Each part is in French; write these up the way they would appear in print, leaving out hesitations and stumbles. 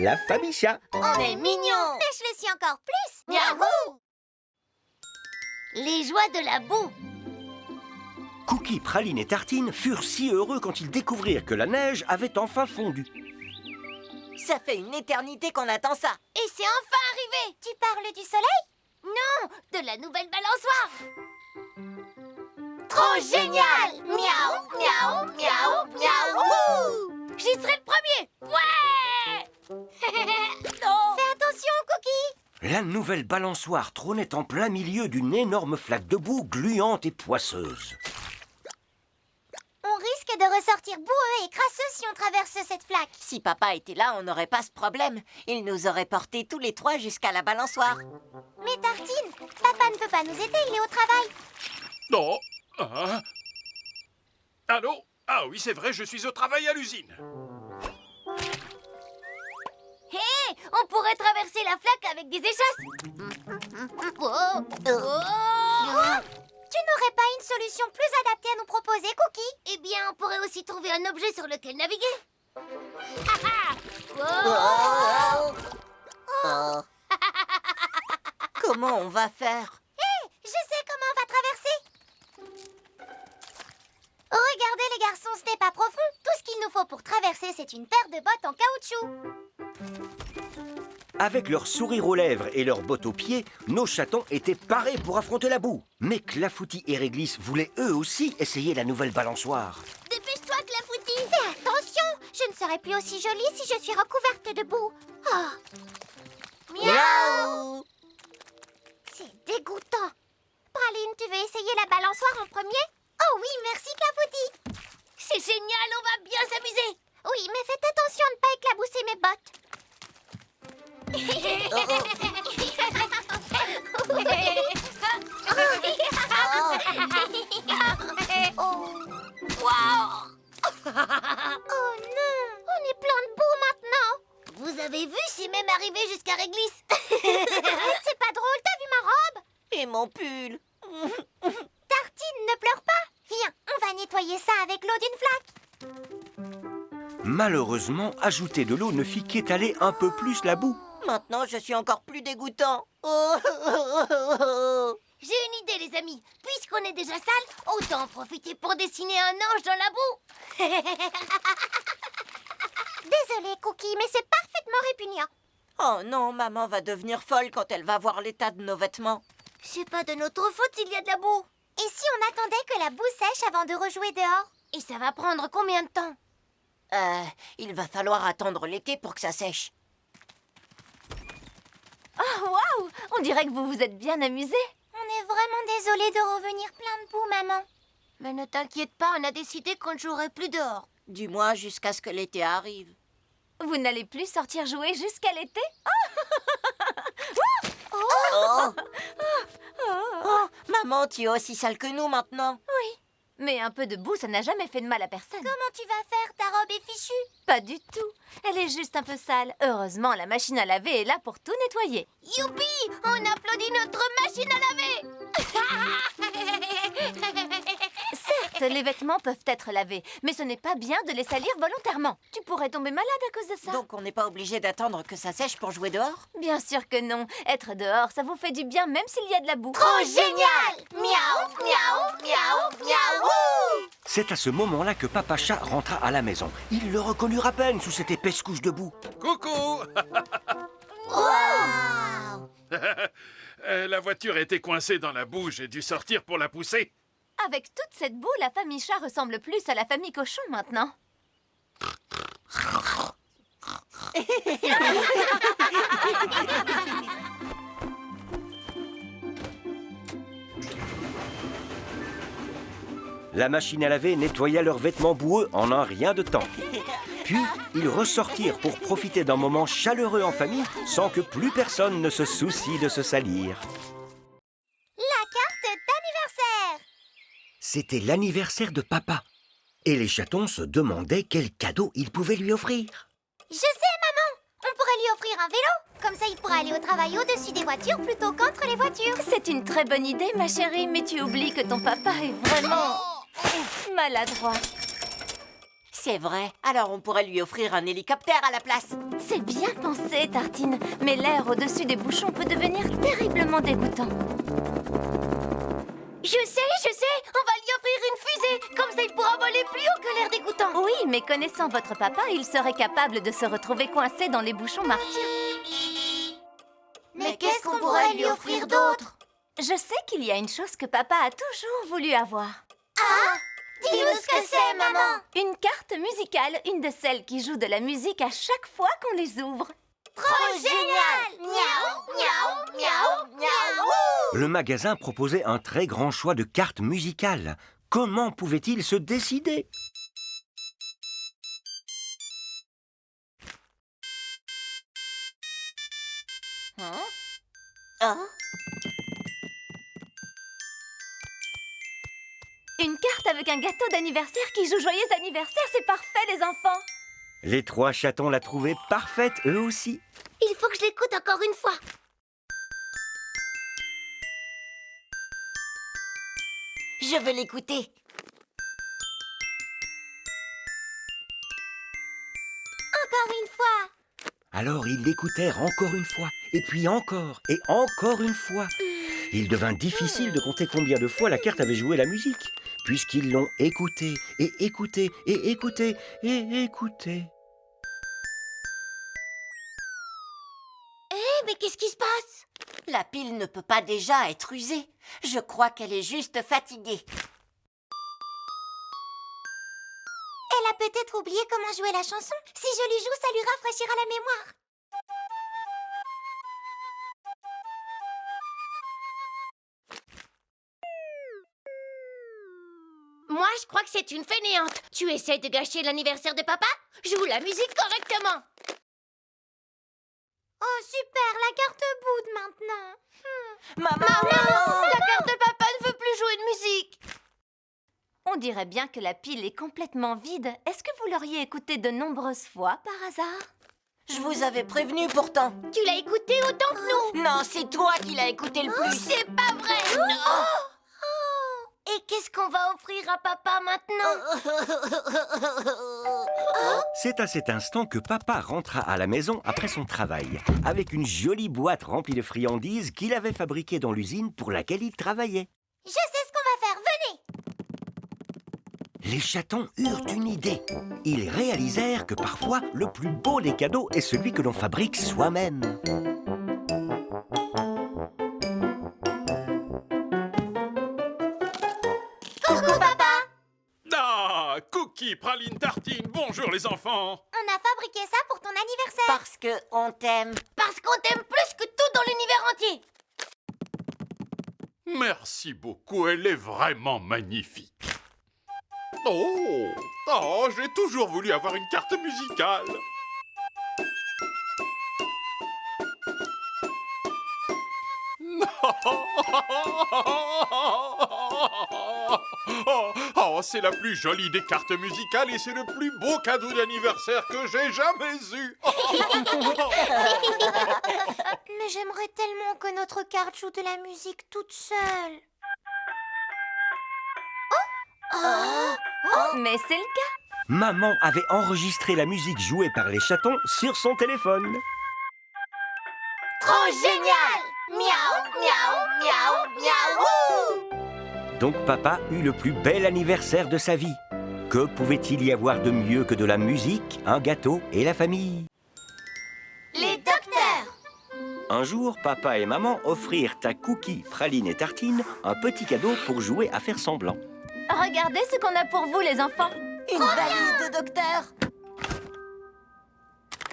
La famille chat. On est mignons. Mais je le suis encore plus. Miaou. Les joies de la boue. Cookie, Praline et Tartine furent si heureux quand ils découvrirent que la neige avait enfin fondu. Ça fait une éternité qu'on attend ça. Et c'est enfin arrivé. Tu parles du soleil? Non, de la nouvelle balançoire. Trop génial! Miaou, miaou, miaou, miaou. J'y serai le premier. Ouais. Non. Fais attention, Cookie. La nouvelle balançoire trônait en plein milieu d'une énorme flaque de boue gluante et poisseuse. On risque de ressortir boueux et crasseux si on traverse cette flaque. Si papa était là, on n'aurait pas ce problème. Il nous aurait portés tous les trois jusqu'à la balançoire. Mais Tartine, papa ne peut pas nous aider, il est au travail. Non. Ah. Allô? Ah oui, c'est vrai, je suis au travail à l'usine. Hé, on pourrait traverser la flaque avec des échasses. Oh. Tu n'aurais pas une solution plus adaptée à nous proposer, Cookie? Eh bien, on pourrait aussi trouver un objet sur lequel naviguer. Oh. Comment on va faire? Hé, je sais comment on va traverser. Regardez les garçons, ce n'est pas profond. Tout ce qu'il nous faut pour traverser, c'est une paire de bottes en caoutchouc. Avec leur sourire aux lèvres et leurs bottes aux pieds, nos chatons étaient parés pour affronter la boue. Mais Clafoutis et Réglisse voulaient eux aussi essayer la nouvelle balançoire. Dépêche-toi, Clafoutis. Fais attention, je ne serai plus aussi jolie si je suis recouverte de boue. Oh, Miaou! c'est dégoûtant. Praline, tu veux essayer la balançoire en premier? Oh oui, merci Clafoutis. C'est génial, on va bien s'amuser. Oui, mais faites attention à ne pas éclabousser mes bottes. Wow. Oh non, on est plein de boue maintenant. Vous avez vu, c'est même arrivé jusqu'à Réglisse. C'est pas drôle, t'as vu ma robe? Et mon pull? Tartine, ne pleure pas. Viens, on va nettoyer ça avec l'eau d'une flaque. Malheureusement, ajouter de l'eau ne fit qu'étaler un peu plus la boue. Maintenant, je suis encore plus dégoûtant. Oh. J'ai une idée, les amis. Puisqu'on est déjà sale, autant en profiter pour dessiner un ange dans la boue. Désolée, Cookie, mais c'est parfaitement répugnant. Oh non, maman va devenir folle quand elle va voir l'état de nos vêtements. C'est pas de notre faute s'il y a de la boue. Et si on attendait que la boue sèche avant de rejouer dehors? Et ça va prendre combien de temps? Il va falloir attendre l'été pour que ça sèche. Oh, waouh! On dirait que vous vous êtes bien amusés. On est vraiment désolé de revenir plein de boue, maman. Mais ne t'inquiète pas, on a décidé qu'on ne jouerait plus dehors. Du moins jusqu'à ce que l'été arrive. Vous n'allez plus sortir jouer jusqu'à l'été? Oh. Oh, maman, tu es aussi sale que nous maintenant. Mais un peu de boue, ça n'a jamais fait de mal à personne. Comment tu vas faire? Ta robe est fichue. Pas du tout. Elle est juste un peu sale. Heureusement, la machine à laver est là pour tout nettoyer. Youpi! On applaudit notre machine à laver. Certes, les vêtements peuvent être lavés, mais ce n'est pas bien de les salir volontairement. Tu pourrais tomber malade à cause de ça. Donc on n'est pas obligé d'attendre que ça sèche pour jouer dehors? Bien sûr que non. Être dehors, ça vous fait du bien même s'il y a de la boue. Trop génial! Miaou, miaou, miaou, miaou. C'est à ce moment-là que Papa Chat rentra à la maison. Il le reconnut à peine sous cette épaisse couche de boue. Coucou. Wow! La voiture était coincée dans la boue, j'ai dû sortir pour la pousser. Avec toute cette boue, la famille chat ressemble plus à la famille cochon maintenant. La machine à laver nettoya leurs vêtements boueux en un rien de temps. Puis, ils ressortirent pour profiter d'un moment chaleureux en famille sans que plus personne ne se soucie de se salir. La carte d'anniversaire! C'était l'anniversaire de papa. Et les chatons se demandaient quel cadeau ils pouvaient lui offrir. Je sais, maman! On pourrait lui offrir un vélo. Comme ça, il pourra aller au travail au-dessus des voitures plutôt qu'entre les voitures. C'est une très bonne idée, ma chérie, mais tu oublies que ton papa est vraiment maladroit. C'est vrai. Alors on pourrait lui offrir un hélicoptère à la place. C'est bien pensé, Tartine. Mais l'air au-dessus des bouchons peut devenir terriblement dégoûtant. Je sais, on va lui offrir une fusée. Comme ça, il pourra voler plus haut que l'air dégoûtant. Oui, mais connaissant votre papa, il serait capable de se retrouver coincé dans les bouchons martiens. Mais qu'est-ce qu'on pourrait lui offrir d'autre? Je sais qu'il y a une chose que papa a toujours voulu avoir. Dis-nous ce que c'est, maman. Une carte musicale, une de celles qui jouent de la musique à chaque fois qu'on les ouvre. Trop génial! Miaou, miaou, miaou, miaou. Le magasin proposait un très grand choix de cartes musicales. Comment pouvait-il se décider? Une carte avec un gâteau d'anniversaire qui joue Joyeux anniversaire, c'est parfait les enfants. Les 3 chatons la trouvaient parfaite, eux aussi. Il faut que je l'écoute encore une fois. Je veux l'écouter. Encore une fois. Alors ils l'écoutèrent encore une fois, et puis encore, et encore une fois. Il devint difficile de compter combien de fois la carte avait joué la musique, puisqu'ils l'ont écoutée, et écoutée, et écoutée, et écoutée. Mais qu'est-ce qui se passe? La pile ne peut pas déjà être usée. Je crois qu'elle est juste fatiguée. Elle a peut-être oublié comment jouer la chanson. Si je lui joue, ça lui rafraîchira la mémoire. Moi, je crois que c'est une fainéante. Tu essaies de gâcher l'anniversaire de papa? Joue la musique correctement. Oh super, la carte boude maintenant. Maman! La carte de papa ne veut plus jouer de musique. On dirait bien que la pile est complètement vide. Est-ce que vous l'auriez écoutée de nombreuses fois par hasard? Je vous avais prévenu pourtant. Tu l'as écouté autant que nous. Non, c'est toi qui l'as écouté le plus. C'est pas vrai. Non. Et qu'est-ce qu'on va offrir à papa maintenant? C'est à cet instant que papa rentra à la maison après son travail, avec une jolie boîte remplie de friandises qu'il avait fabriquée dans l'usine pour laquelle il travaillait. Je sais ce qu'on va faire, venez. Les chatons eurent une idée. Ils réalisèrent que parfois, le plus beau des cadeaux est celui que l'on fabrique soi-même. Coucou papa. Ah, cookies, pralines, tartines, bonjour les enfants. On a fabriqué ça pour ton anniversaire. Parce que on t'aime. Parce qu'on t'aime plus que tout dans l'univers entier. Merci beaucoup, elle est vraiment magnifique. Oh, j'ai toujours voulu avoir une carte musicale. C'est la plus jolie des cartes musicales et c'est le plus beau cadeau d'anniversaire que j'ai jamais eu. Mais j'aimerais tellement que notre carte joue de la musique toute seule. Mais c'est le cas. Maman avait enregistré la musique jouée par les chatons sur son téléphone. Trop génial. Miaou, miaou, miaou, miaou. Donc papa eut le plus bel anniversaire de sa vie. Que pouvait-il y avoir de mieux que de la musique, un gâteau et la famille? Les docteurs. Un jour, papa et maman offrirent à Cookie, Praline et Tartine un petit cadeau pour jouer à faire semblant. Regardez ce qu'on a pour vous, les enfants. Une valise de docteur.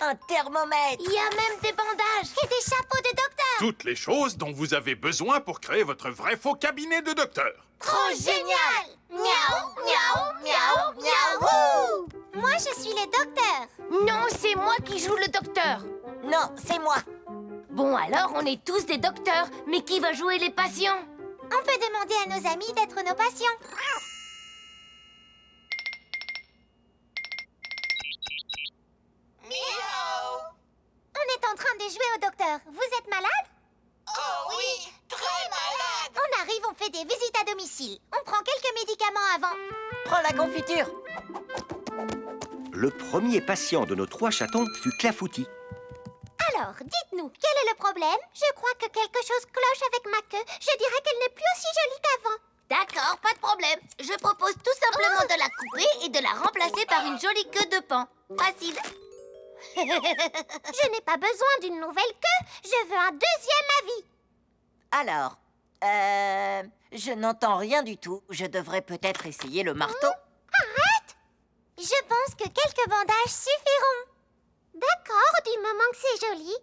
Un thermomètre. Il y a même des bandages. Et des chapeaux de docteur. Toutes les choses dont vous avez besoin pour créer votre vrai faux cabinet de docteur. Trop génial. Miaou, miaou, miaou, miaou. Moi, je suis le docteur. Non, c'est moi qui joue le docteur. Non, c'est moi. Bon, alors, on est tous des docteurs. Mais qui va jouer les patients? On peut demander à nos amis d'être nos patients. Miaou. On est en train de jouer au docteur. Vous êtes malade? Oh oui, très malade. On arrive, on fait des visites à domicile. On prend quelques médicaments avant. Prends la confiture. le premier patient de nos 3 chatons fut Clafoutis. Alors, dites-nous, quel est le problème? Je crois que quelque chose cloche avec ma queue. Je dirais qu'elle n'est plus aussi jolie qu'avant. D'accord, pas de problème. Je propose tout simplement de la couper et de la remplacer par une jolie queue de paon. Facile. Je n'ai pas besoin d'une nouvelle queue. Je veux un deuxième avis. Alors, je n'entends rien du tout. Je devrais peut-être essayer le marteau. Arrête! Je pense que quelques bandages suffiront. D'accord, du moment que c'est joli.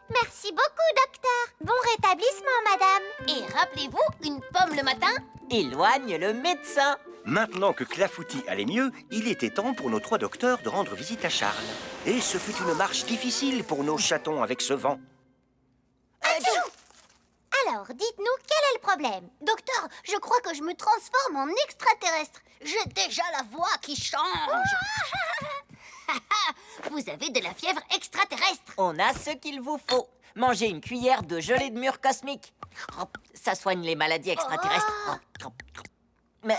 Merci beaucoup, docteur. Bon rétablissement, madame. Et rappelez-vous, une pomme le matin. Éloigne le médecin. Maintenant que Clafoutis allait mieux, il était temps pour nos 3 docteurs de rendre visite à Charles. Et ce fut une marche difficile pour nos chatons avec ce vent. Alors, dites-nous, quel est le problème? Docteur, je crois que je me transforme en extraterrestre. J'ai déjà la voix qui change. Vous avez de la fièvre extraterrestre. On a ce qu'il vous faut. Mangez une cuillère de gelée de mûre cosmique. Ça soigne les maladies extraterrestres. Mais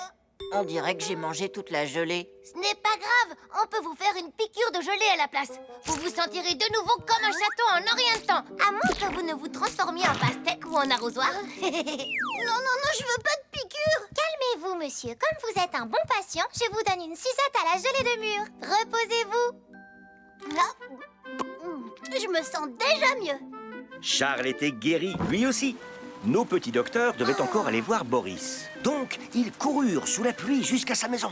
on dirait que j'ai mangé toute la gelée. Ce n'est pas grave, on peut vous faire une piqûre de gelée à la place. Vous vous sentirez de nouveau comme un chaton en un rien de temps. À moins que vous ne vous transformiez en pastèque ou en arrosoir. Non, je veux pas de piqûre. Calmez-vous, monsieur. Comme vous êtes un bon patient, je vous donne une sucette à la gelée de mûre. Reposez-vous. Je me sens déjà mieux. Charles était guéri, lui aussi. Nos petits docteurs devaient encore aller voir Boris. Donc, ils coururent sous la pluie jusqu'à sa maison.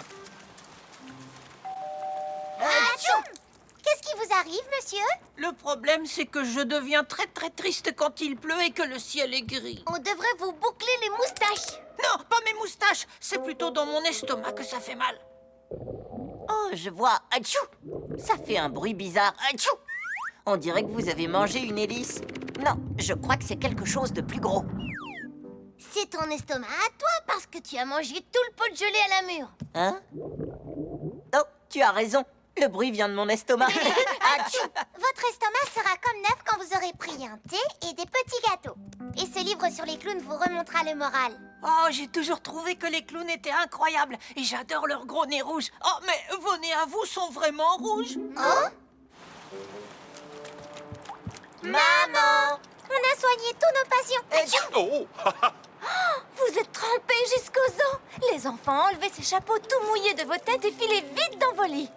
Qu'est-ce qui vous arrive, monsieur? Le problème, c'est que je deviens très triste quand il pleut et que le ciel est gris. On devrait vous boucler les moustaches. Non, pas mes moustaches, c'est plutôt dans mon estomac que ça fait mal. Oh, je vois. Atchou! Ça fait un bruit bizarre. Atchou! On dirait que vous avez mangé une hélice. Non, je crois que c'est quelque chose de plus gros. C'est ton estomac à toi parce que tu as mangé tout le pot de gelée à la mûre. Hein? Oh, tu as raison. Le bruit vient de mon estomac. Atchou! Votre estomac sera comme neuf quand vous aurez pris un thé et des petits gâteaux. Et ce livre sur les clowns vous remontera le moral. Oh, j'ai toujours trouvé que les clowns étaient incroyables et j'adore leur gros nez rouge. Oh, mais vos nez à vous sont vraiment rouges. Maman! On a soigné tous nos patients. Oh, Vous êtes trempés jusqu'aux os. Les enfants, enlevez ces chapeaux tout mouillés de vos têtes et filez vite dans vos lits.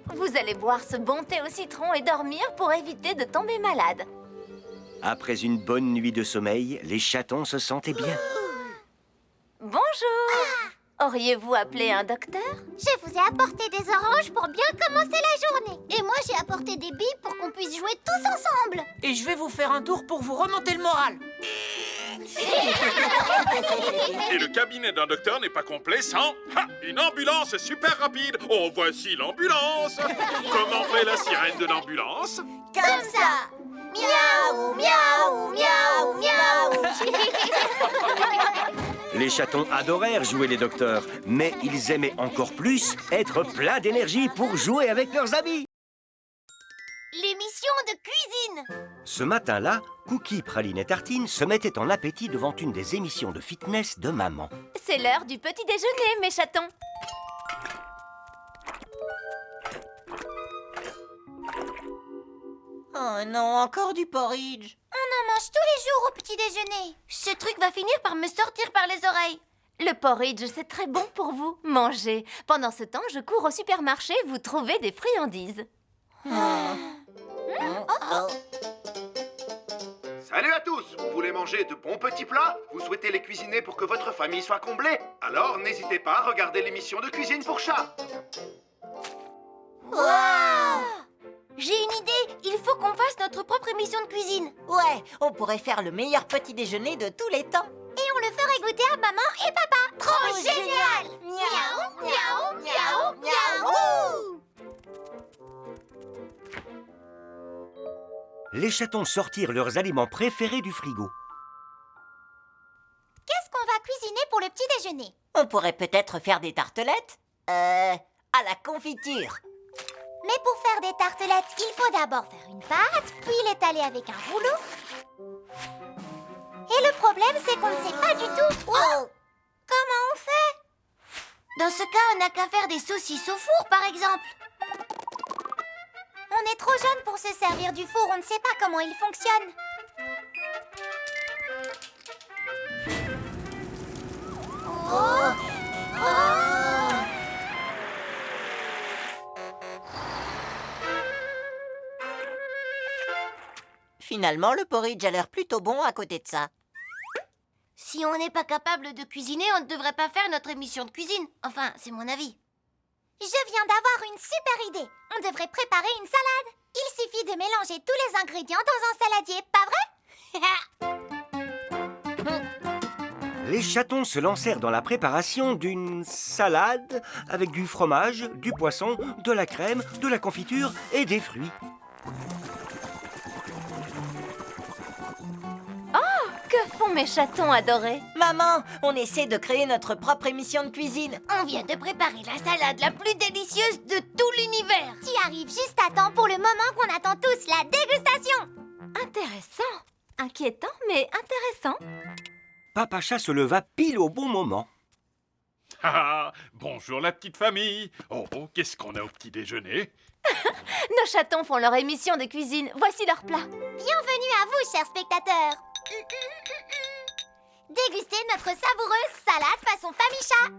Vous allez boire ce bon thé au citron et dormir pour éviter de tomber malade. Après une bonne nuit de sommeil, les chatons se sentaient bien. Bonjour. Auriez-vous appelé un docteur? Je vous ai apporté des oranges pour bien commencer la journée. Et moi, j'ai apporté des billes pour qu'on puisse jouer tous ensemble. Et je vais vous faire un tour pour vous remonter le moral. et le cabinet d'un docteur n'est pas complet sans une ambulance super rapide. Oh, voici l'ambulance. Comment fait la sirène de l'ambulance? Comme ça. Miaou, miaou, miaou, miaou. Les chatons adorèrent jouer les docteurs, mais ils aimaient encore plus être pleins d'énergie pour jouer avec leurs amis. L'émission de cuisine. Ce matin-là, Cookie, Praline et Tartine se mettaient en appétit devant une des émissions de fitness de maman. C'est l'heure du petit déjeuner, mes chatons. Oh non, encore du porridge. On en mange tous les jours au petit déjeuner. Ce truc va finir par me sortir par les oreilles. Le porridge, c'est très bon pour vous. Mangez. Pendant ce temps, je cours au supermarché, vous trouvez des friandises. Salut à tous! Vous voulez manger de bons petits plats? Vous souhaitez les cuisiner pour que votre famille soit comblée? Alors n'hésitez pas à regarder l'émission de Cuisine pour chat. J'ai une idée. Il faut qu'on fasse notre propre émission de cuisine. Ouais, on pourrait faire le meilleur petit déjeuner de tous les temps. Et on le ferait goûter à maman et papa. Trop génial! Miaou, miaou, miaou, miaou. Les chatons sortirent leurs aliments préférés du frigo. Qu'est-ce qu'on va cuisiner pour le petit déjeuner? On pourrait peut-être faire des tartelettes à la confiture. Mais pour faire des tartelettes, il faut d'abord faire une pâte, puis l'étaler avec un rouleau. Et le problème, c'est qu'on ne sait pas du tout comment on fait. Dans ce cas, on n'a qu'à faire des saucisses au four, par exemple. On est trop jeune pour se servir du four, on ne sait pas comment il fonctionne. Finalement, le porridge a l'air plutôt bon à côté de ça. Si on n'est pas capable de cuisiner, on ne devrait pas faire notre émission de cuisine. Enfin, c'est mon avis. Je viens d'avoir une super idée. On devrait préparer une salade. Il suffit de mélanger tous les ingrédients dans un saladier, pas vrai? Les chatons se lancèrent dans la préparation d'une salade avec du fromage, du poisson, de la crème, de la confiture et des fruits. Que font mes chatons adorés? Maman, on essaie de créer notre propre émission de cuisine. On vient de préparer la salade la plus délicieuse de tout l'univers. Tu arrives juste à temps pour le moment qu'on attend tous, la dégustation. Intéressant. Inquiétant, mais intéressant. Papa Chat se leva pile au bon moment. Ah, bonjour la petite famille. Oh, qu'est-ce qu'on a au petit déjeuner? Nos chatons font leur émission de cuisine. Voici leur plat. Bienvenue à vous, chers spectateurs. Dégustez notre savoureuse salade façon famille chat.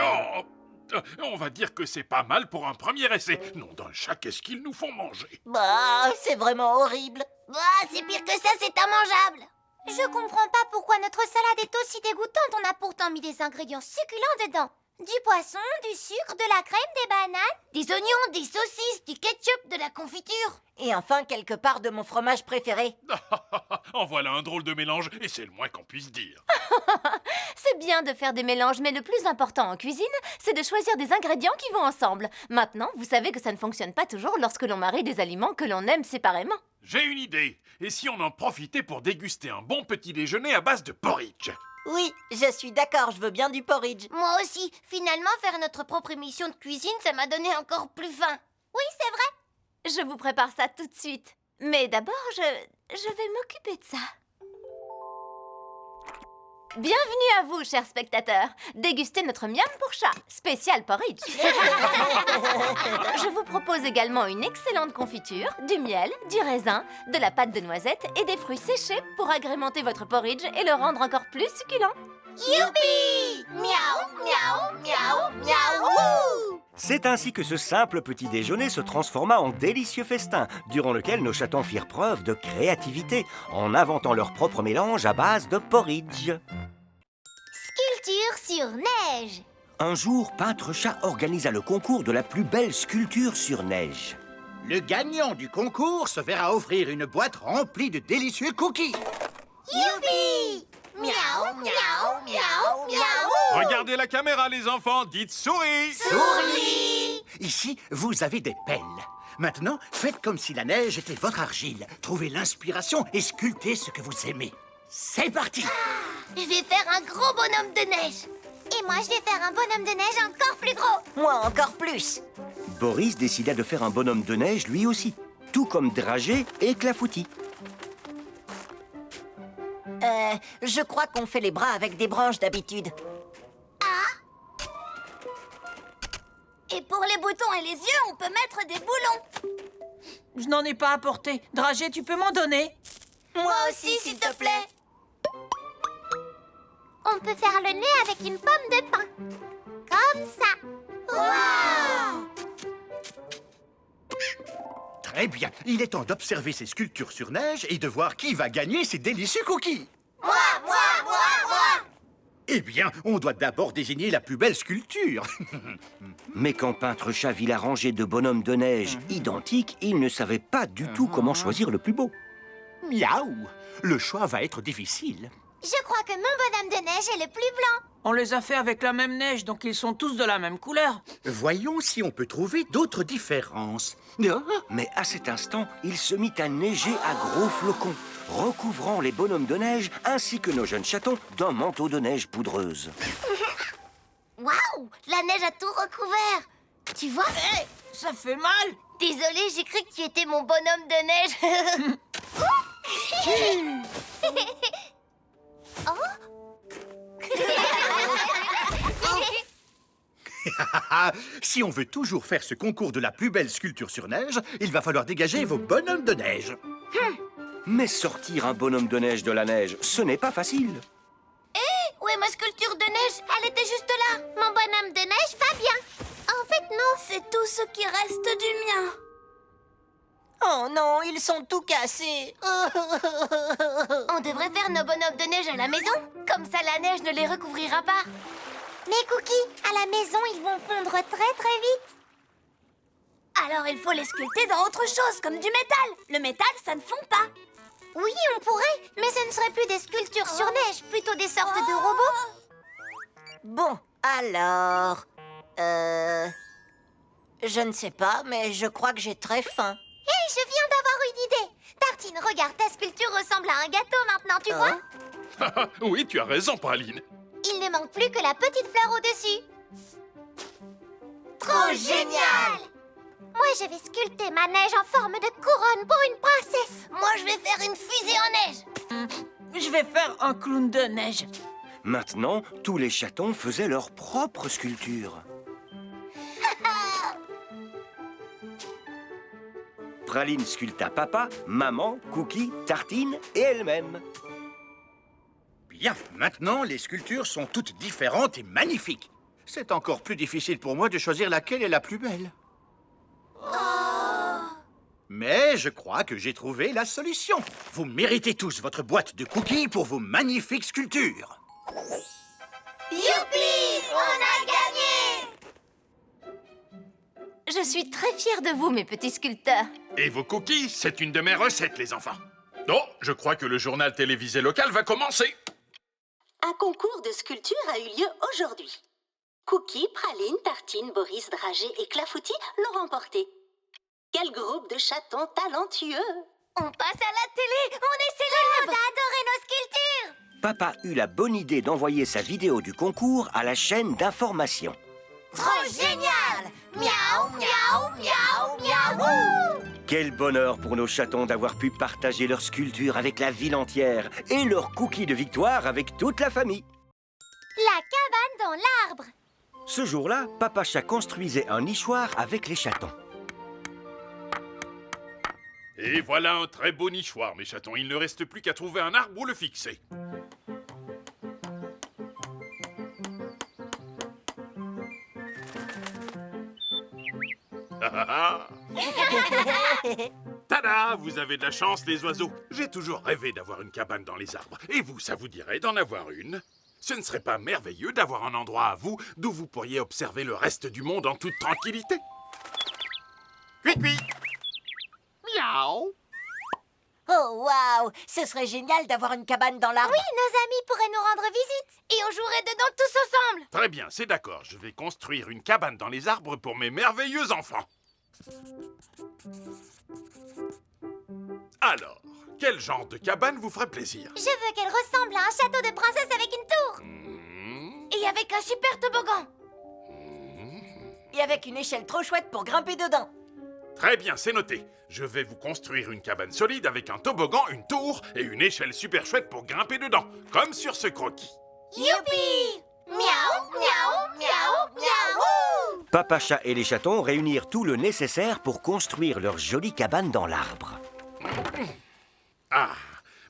Oh, on va dire que c'est pas mal pour un premier essai. Nom d'un chat, qu'est-ce qu'ils nous font manger? Bah, c'est vraiment horrible. Bah, c'est pire que ça, c'est immangeable. Je comprends pas pourquoi notre salade est aussi dégoûtante. On a pourtant mis des ingrédients succulents dedans. Du poisson, du sucre, de la crème, des bananes. Des oignons, des saucisses, du ketchup, de la confiture. Et enfin, quelque part de mon fromage préféré. En voilà un drôle de mélange, et c'est le moins qu'on puisse dire. C'est bien de faire des mélanges, mais le plus important en cuisine, c'est de choisir des ingrédients qui vont ensemble. Maintenant, vous savez que ça ne fonctionne pas toujours lorsque l'on marie des aliments que l'on aime séparément. J'ai une idée. Et si on en profitait pour déguster un bon petit déjeuner à base de porridge? Oui, je suis d'accord, je veux bien du porridge. Moi aussi. Finalement, faire notre propre émission de cuisine, ça m'a donné encore plus faim. Oui, c'est vrai. Je vous prépare ça tout de suite. Mais d'abord, je vais m'occuper de ça. Bienvenue à vous, chers spectateurs. Dégustez notre miam pour chat, spécial porridge. Je vous propose également une excellente confiture, du miel, du raisin, de la pâte de noisette et des fruits séchés pour agrémenter votre porridge et le rendre encore plus succulent. Youpi! Miaou, miaou, miaou, miaou! C'est ainsi que ce simple petit déjeuner se transforma en délicieux festin, durant lequel nos chatons firent preuve de créativité en inventant leur propre mélange à base de porridge. Sculpture sur neige. Un jour, Peintre Chat organisa le concours de la plus belle sculpture sur neige. Le gagnant du concours se verra offrir une boîte remplie de délicieux cookies. Youpi! Miaou, miaou, miaou, miaou! Regardez la caméra, les enfants, dites souris! Souris! Ici, vous avez des pelles. Maintenant, faites comme si la neige était votre argile. Trouvez l'inspiration et sculptez ce que vous aimez. C'est parti! Je vais faire un gros bonhomme de neige. Et moi, je vais faire un bonhomme de neige encore plus gros. Moi, encore plus. Boris décida de faire un bonhomme de neige lui aussi, tout comme Dragé et Clafoutis. Je crois qu'on fait les bras avec des branches d'habitude. Et pour les boutons et les yeux, on peut mettre des boulons. Je n'en ai pas apporté. Dragé, tu peux m'en donner? Moi aussi, s'il te plaît. On peut faire le nez avec une pomme de pin. Comme ça. Waouh! Très bien. Il est temps d'observer ces sculptures sur neige et de voir qui va gagner ces délicieux cookies. Moi, moi, moi, moi! Eh bien, on doit d'abord désigner la plus belle sculpture. Mais quand Peintre Chat vit la rangée de bonhommes de neige identiques, il ne savait pas du tout comment choisir le plus beau. Miaou! Le choix va être difficile. Je crois que mon bonhomme de neige est le plus blanc. On les a fait avec la même neige, donc ils sont tous de la même couleur. Voyons si on peut trouver d'autres différences. Ah, Mais à cet instant, il se mit à neiger à gros flocons, recouvrant les bonhommes de neige ainsi que nos jeunes chatons d'un manteau de neige poudreuse. Waouh! La neige a tout recouvert. Tu vois? Ça fait mal. Désolée, j'ai cru que tu étais mon bonhomme de neige. Si on veut toujours faire ce concours de la plus belle sculpture sur neige, il va falloir dégager vos bonhommes de neige. Mais sortir un bonhomme de neige de la neige, ce n'est pas facile. Où est ma sculpture de neige? Elle était juste là. Mon bonhomme de neige va bien. En fait, non. C'est tout ce qui reste du mien. Oh non, ils sont tout cassés. On devrait faire nos bonhommes de neige à la maison. Comme ça, la neige ne les recouvrira pas. Mais Cookie, à la maison, ils vont fondre très très vite. Alors, il faut les sculpter dans autre chose, comme du métal. Le métal, ça ne fond pas. Oui, on pourrait, mais ce ne serait plus des sculptures sur neige, plutôt des sortes de robots. Bon, alors... Je ne sais pas, mais je crois que j'ai très faim. Hé, je viens d'avoir une idée. Tartine, regarde, ta sculpture ressemble à un gâteau maintenant, tu vois? Oui, tu as raison, Praline. Il ne manque plus que la petite fleur au-dessus. Trop génial! Moi, je vais sculpter ma neige en forme de couronne pour une princesse. Moi, je vais faire une fusée en neige. Je vais faire un clown de neige. Maintenant, tous les chatons faisaient leur propre sculpture. Praline sculpta papa, maman, Cookie, Tartine et elle-même. Bien, maintenant, les sculptures sont toutes différentes et magnifiques. C'est encore plus difficile pour moi de choisir laquelle est la plus belle. Mais je crois que j'ai trouvé la solution. Vous méritez tous votre boîte de cookies pour vos magnifiques sculptures. Youpi! On a gagné! Je suis très fière de vous, mes petits sculpteurs. Et vos cookies, c'est une de mes recettes, les enfants. Oh, je crois que le journal télévisé local va commencer. Un concours de sculpture a eu lieu aujourd'hui. Cookie, Praline, Tartine, Boris, Dragé et Clafoutis l'ont remporté. Quel groupe de chatons talentueux! On passe à la télé! On est célèbres! On a adoré nos sculptures. Papa eut la bonne idée d'envoyer sa vidéo du concours à la chaîne d'information. Trop génial! Miaou, miaou, miaou, miaou! Quel bonheur pour nos chatons d'avoir pu partager leur sculpture avec la ville entière et leur cookie de victoire avec toute la famille. La cabane dans l'arbre. Ce jour-là, Papa Chat construisait un nichoir avec les chatons. Et voilà un très beau nichoir, mes chatons. Il ne reste plus qu'à trouver un arbre où le fixer. Tada! Vous avez de la chance, les oiseaux. J'ai toujours rêvé d'avoir une cabane dans les arbres. Et vous, ça vous dirait d'en avoir une? Ce ne serait pas merveilleux d'avoir un endroit à vous d'où vous pourriez observer le reste du monde en toute tranquillité? Cui-cui! Miaou! Oh, waouh! Ce serait génial d'avoir une cabane dans l'arbre. Oui, nos amis pourraient nous rendre visite. Et on jouerait dedans tous ensemble! Très bien, c'est d'accord. Je vais construire une cabane dans les arbres pour mes merveilleux enfants. Alors, quel genre de cabane vous ferait plaisir? Je veux qu'elle ressemble à un château de princesse avec une tour. Et avec un super toboggan! Et avec une échelle trop chouette pour grimper dedans. Très bien, c'est noté. Je vais vous construire une cabane solide avec un toboggan, une tour et une échelle super chouette pour grimper dedans, comme sur ce croquis. Youpi! Miaou, miaou, miaou, miaou! Papa Chat et les chatons réunirent tout le nécessaire pour construire leur jolie cabane dans l'arbre. Ah,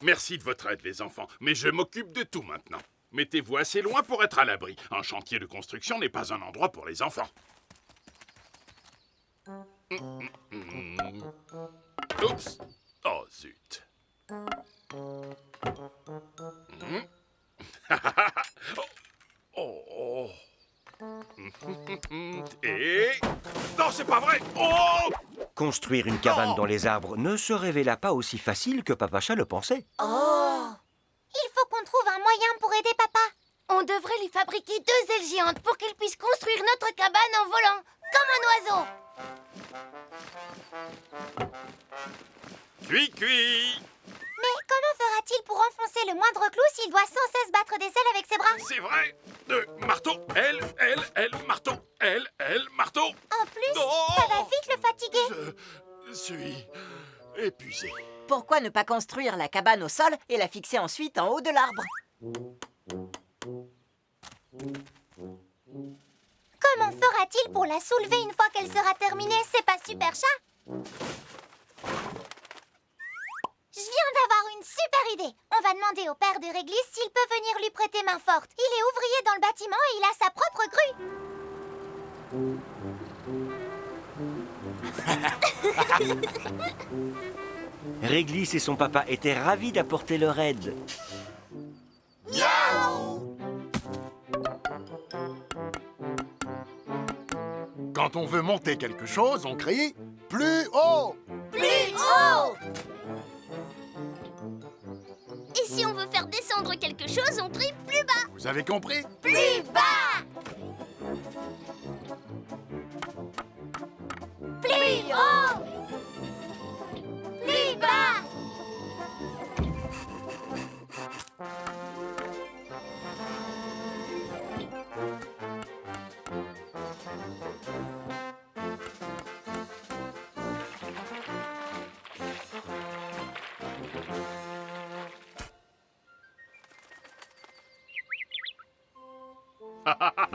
merci de votre aide, les enfants, mais je m'occupe de tout maintenant. Mettez-vous assez loin pour être à l'abri. Un chantier de construction n'est pas un endroit pour les enfants. Oups! Oh, zut! Oh! Et... Non, c'est pas vrai! Oh! Construire une cabane dans les arbres ne se révéla pas aussi facile que Papa Chat le pensait. Il faut qu'on trouve un moyen pour aider papa. On devrait lui fabriquer 2 ailes géantes pour qu'il puisse construire notre cabane en volant, comme un oiseau. Cui-cui! Mais comment fera-t-il pour enfoncer le moindre clou s'il doit sans cesse battre des ailes avec ses bras? C'est vrai! Marteau! Elle, marteau! Elle, marteau! En plus, Oh! ça va vite le fatiguer. Je suis épuisé. Pourquoi pourquoi ne pas construire la cabane au sol et la fixer ensuite en haut de l'arbre? Comment fera-t-il pour la soulever une fois qu'elle sera terminée? C'est pas super chat? Je viens d'avoir une super idée. On va demander au père de Réglisse s'il peut venir lui prêter main forte. Il est ouvrier dans le bâtiment et il a sa propre grue. Réglisse et son papa étaient ravis d'apporter leur aide. Quand on veut monter quelque chose, on crie « Plus haut !» Plus haut! Et si on veut faire descendre quelque chose, on crie plus bas! Vous avez compris? Plus bas! Plus haut! Plus bas!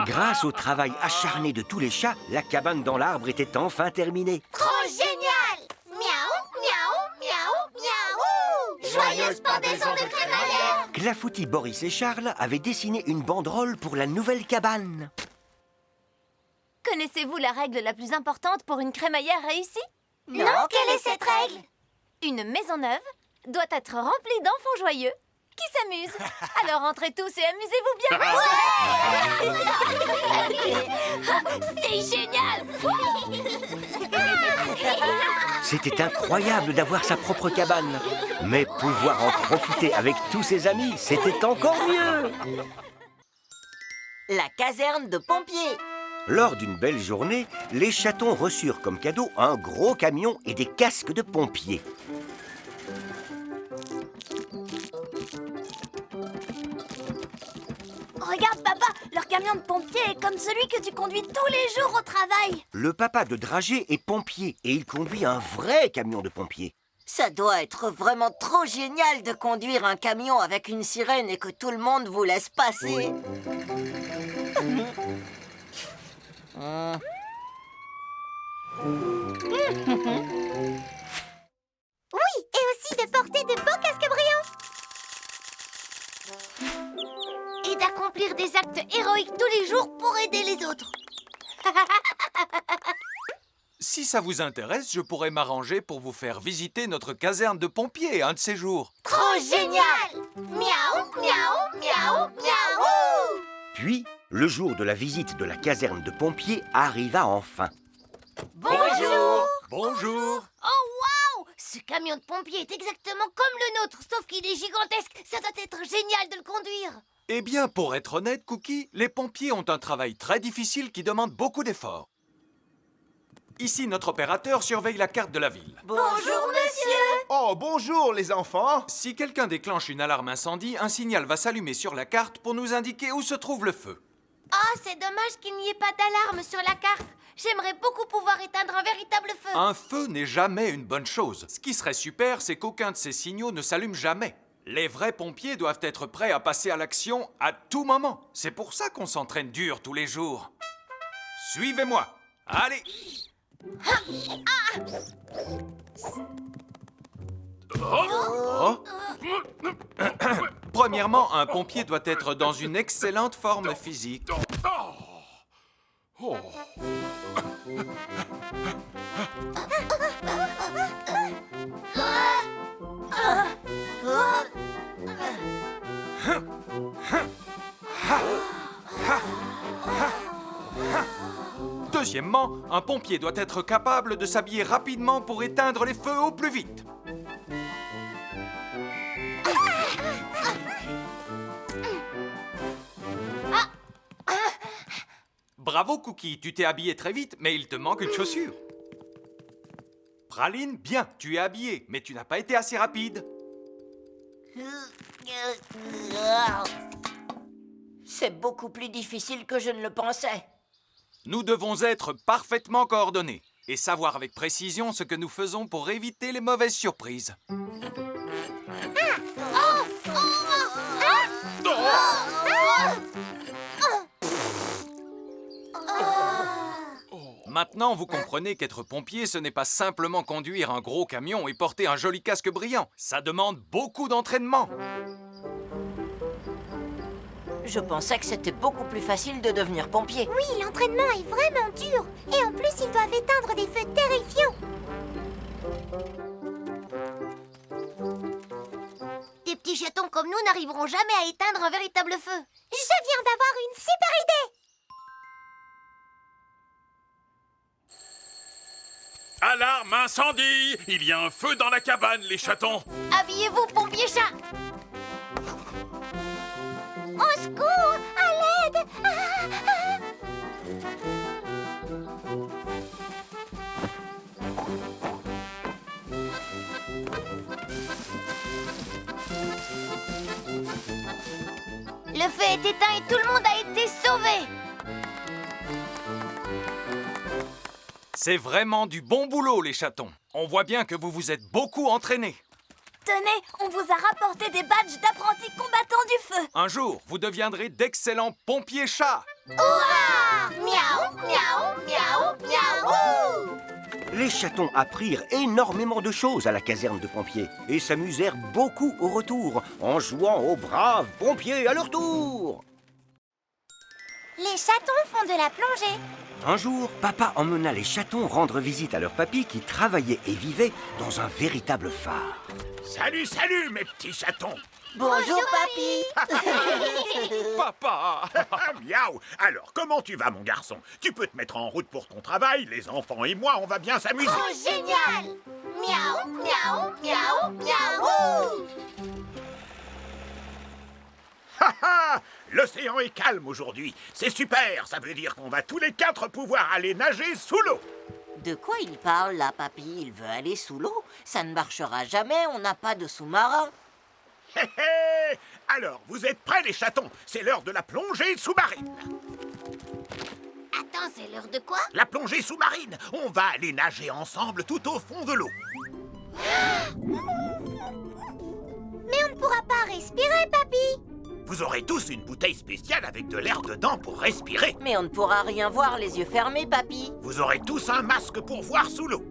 Grâce au travail acharné de tous les chats, la cabane dans l'arbre était enfin terminée. Trop génial! Miaou, miaou, miaou, miaou! Joyeuse pendaison de crémaillère! Clafoutis, Boris et Charles avaient dessiné une banderole pour la nouvelle cabane. Connaissez-vous la règle la plus importante pour une crémaillère réussie? Non, quelle est cette règle? Une maison neuve doit être remplie d'enfants joyeux qui s'amusent. Alors entrez tous et amusez-vous bien. C'est génial! C'était incroyable d'avoir sa propre cabane. Mais pouvoir en profiter avec tous ses amis, c'était encore mieux. La caserne de pompiers. Lors d'une belle journée, les chatons reçurent comme cadeau un gros camion et des casques de pompiers. Regarde, papa, leur camion de pompier est comme celui que tu conduis tous les jours au travail. Le papa de Dragé est pompier et il conduit un vrai camion de pompiers. Ça doit être vraiment trop génial de conduire un camion avec une sirène et que tout le monde vous laisse passer. Oui, et aussi de porter de beaux casques brillants. Et d'accomplir des actes héroïques tous les jours pour aider les autres. Si ça vous intéresse, je pourrais m'arranger pour vous faire visiter notre caserne de pompiers un de ces jours. Trop génial! Miaou, miaou, miaou, miaou! Puis, le jour de la visite de la caserne de pompiers arriva enfin. Bonjour! Bonjour. Oh, waouh! Ce camion de pompier est exactement comme le nôtre, sauf qu'il est gigantesque. Ça doit être génial de le conduire. Eh bien, pour être honnête, Cookie, les pompiers ont un travail très difficile qui demande beaucoup d'efforts. Ici, notre opérateur surveille la carte de la ville. Bonjour, monsieur! Oh, bonjour les enfants! Si quelqu'un déclenche une alarme incendie, un signal va s'allumer sur la carte pour nous indiquer où se trouve le feu. Oh, c'est dommage qu'il n'y ait pas d'alarme sur la carte. J'aimerais beaucoup pouvoir éteindre un véritable feu. Un feu n'est jamais une bonne chose. Ce qui serait super, c'est qu'aucun de ces signaux ne s'allume jamais. Les vrais pompiers doivent être prêts à passer à l'action à tout moment. C'est pour ça qu'on s'entraîne dur tous les jours. Suivez-moi. Allez. Oh. Premièrement, un pompier doit être dans une excellente forme physique. Oh. Deuxièmement, un pompier doit être capable de s'habiller rapidement pour éteindre les feux au plus vite. Bravo, Cookie, tu t'es habillé très vite, mais il te manque une chaussure. Praline, bien, tu es habillée, mais tu n'as pas été assez rapide. C'est beaucoup plus difficile que je ne le pensais. Nous devons être parfaitement coordonnés et savoir avec précision ce que nous faisons pour éviter les mauvaises surprises. Maintenant, vous comprenez qu'être pompier, ce n'est pas simplement conduire un gros camion et porter un joli casque brillant. Ça demande beaucoup d'entraînement. Je pensais que c'était beaucoup plus facile de devenir pompier. Oui, l'entraînement est vraiment dur. Et en plus, ils doivent éteindre des feux terrifiants. Des petits chatons comme nous n'arriveront jamais à éteindre un véritable feu. Je viens d'avoir une super idée. Alarme incendie! Il y a un feu dans la cabane, les chatons! Habillez-vous, pompier chat. Au secours, à l'aide. Le feu est éteint et tout le monde a été sauvé. C'est vraiment du bon boulot, les chatons. On voit bien que vous vous êtes beaucoup entraînés. Tenez, on vous a rapporté des badges d'apprentis combattants du feu. Un jour, vous deviendrez d'excellents pompiers chats. Miaou, miaou, miaou, miaou. Les chatons apprirent énormément de choses à la caserne de pompiers et s'amusèrent beaucoup au retour en jouant aux braves pompiers à leur tour. Les chatons font de la plongée. Un jour, papa emmena les chatons rendre visite à leur papy qui travaillait et vivait dans un véritable phare. Salut, salut, mes petits chatons. Bonjour, papy. Papa! Miaou. Alors, comment tu vas, mon garçon? Tu peux te mettre en route pour ton travail. Les enfants et moi, on va bien s'amuser. Oh, génial. Miaou, miaou, miaou, miaou. Ha ha! L'océan est calme aujourd'hui. C'est super. Ça veut dire qu'on va tous les quatre pouvoir aller nager sous l'eau. De quoi il parle, là, papy? Il veut aller sous l'eau? Ça ne marchera jamais, on n'a pas de sous-marin. Hé hé! Alors, vous êtes prêts, les chatons? C'est l'heure de la plongée sous-marine. Attends, c'est l'heure de quoi? La plongée sous-marine. On va aller nager ensemble tout au fond de l'eau. Mais on ne pourra pas respirer, papy. Vous aurez tous une bouteille spéciale avec de l'air dedans pour respirer. Mais on ne pourra rien voir les yeux fermés, papy. Vous aurez tous un masque pour voir sous l'eau.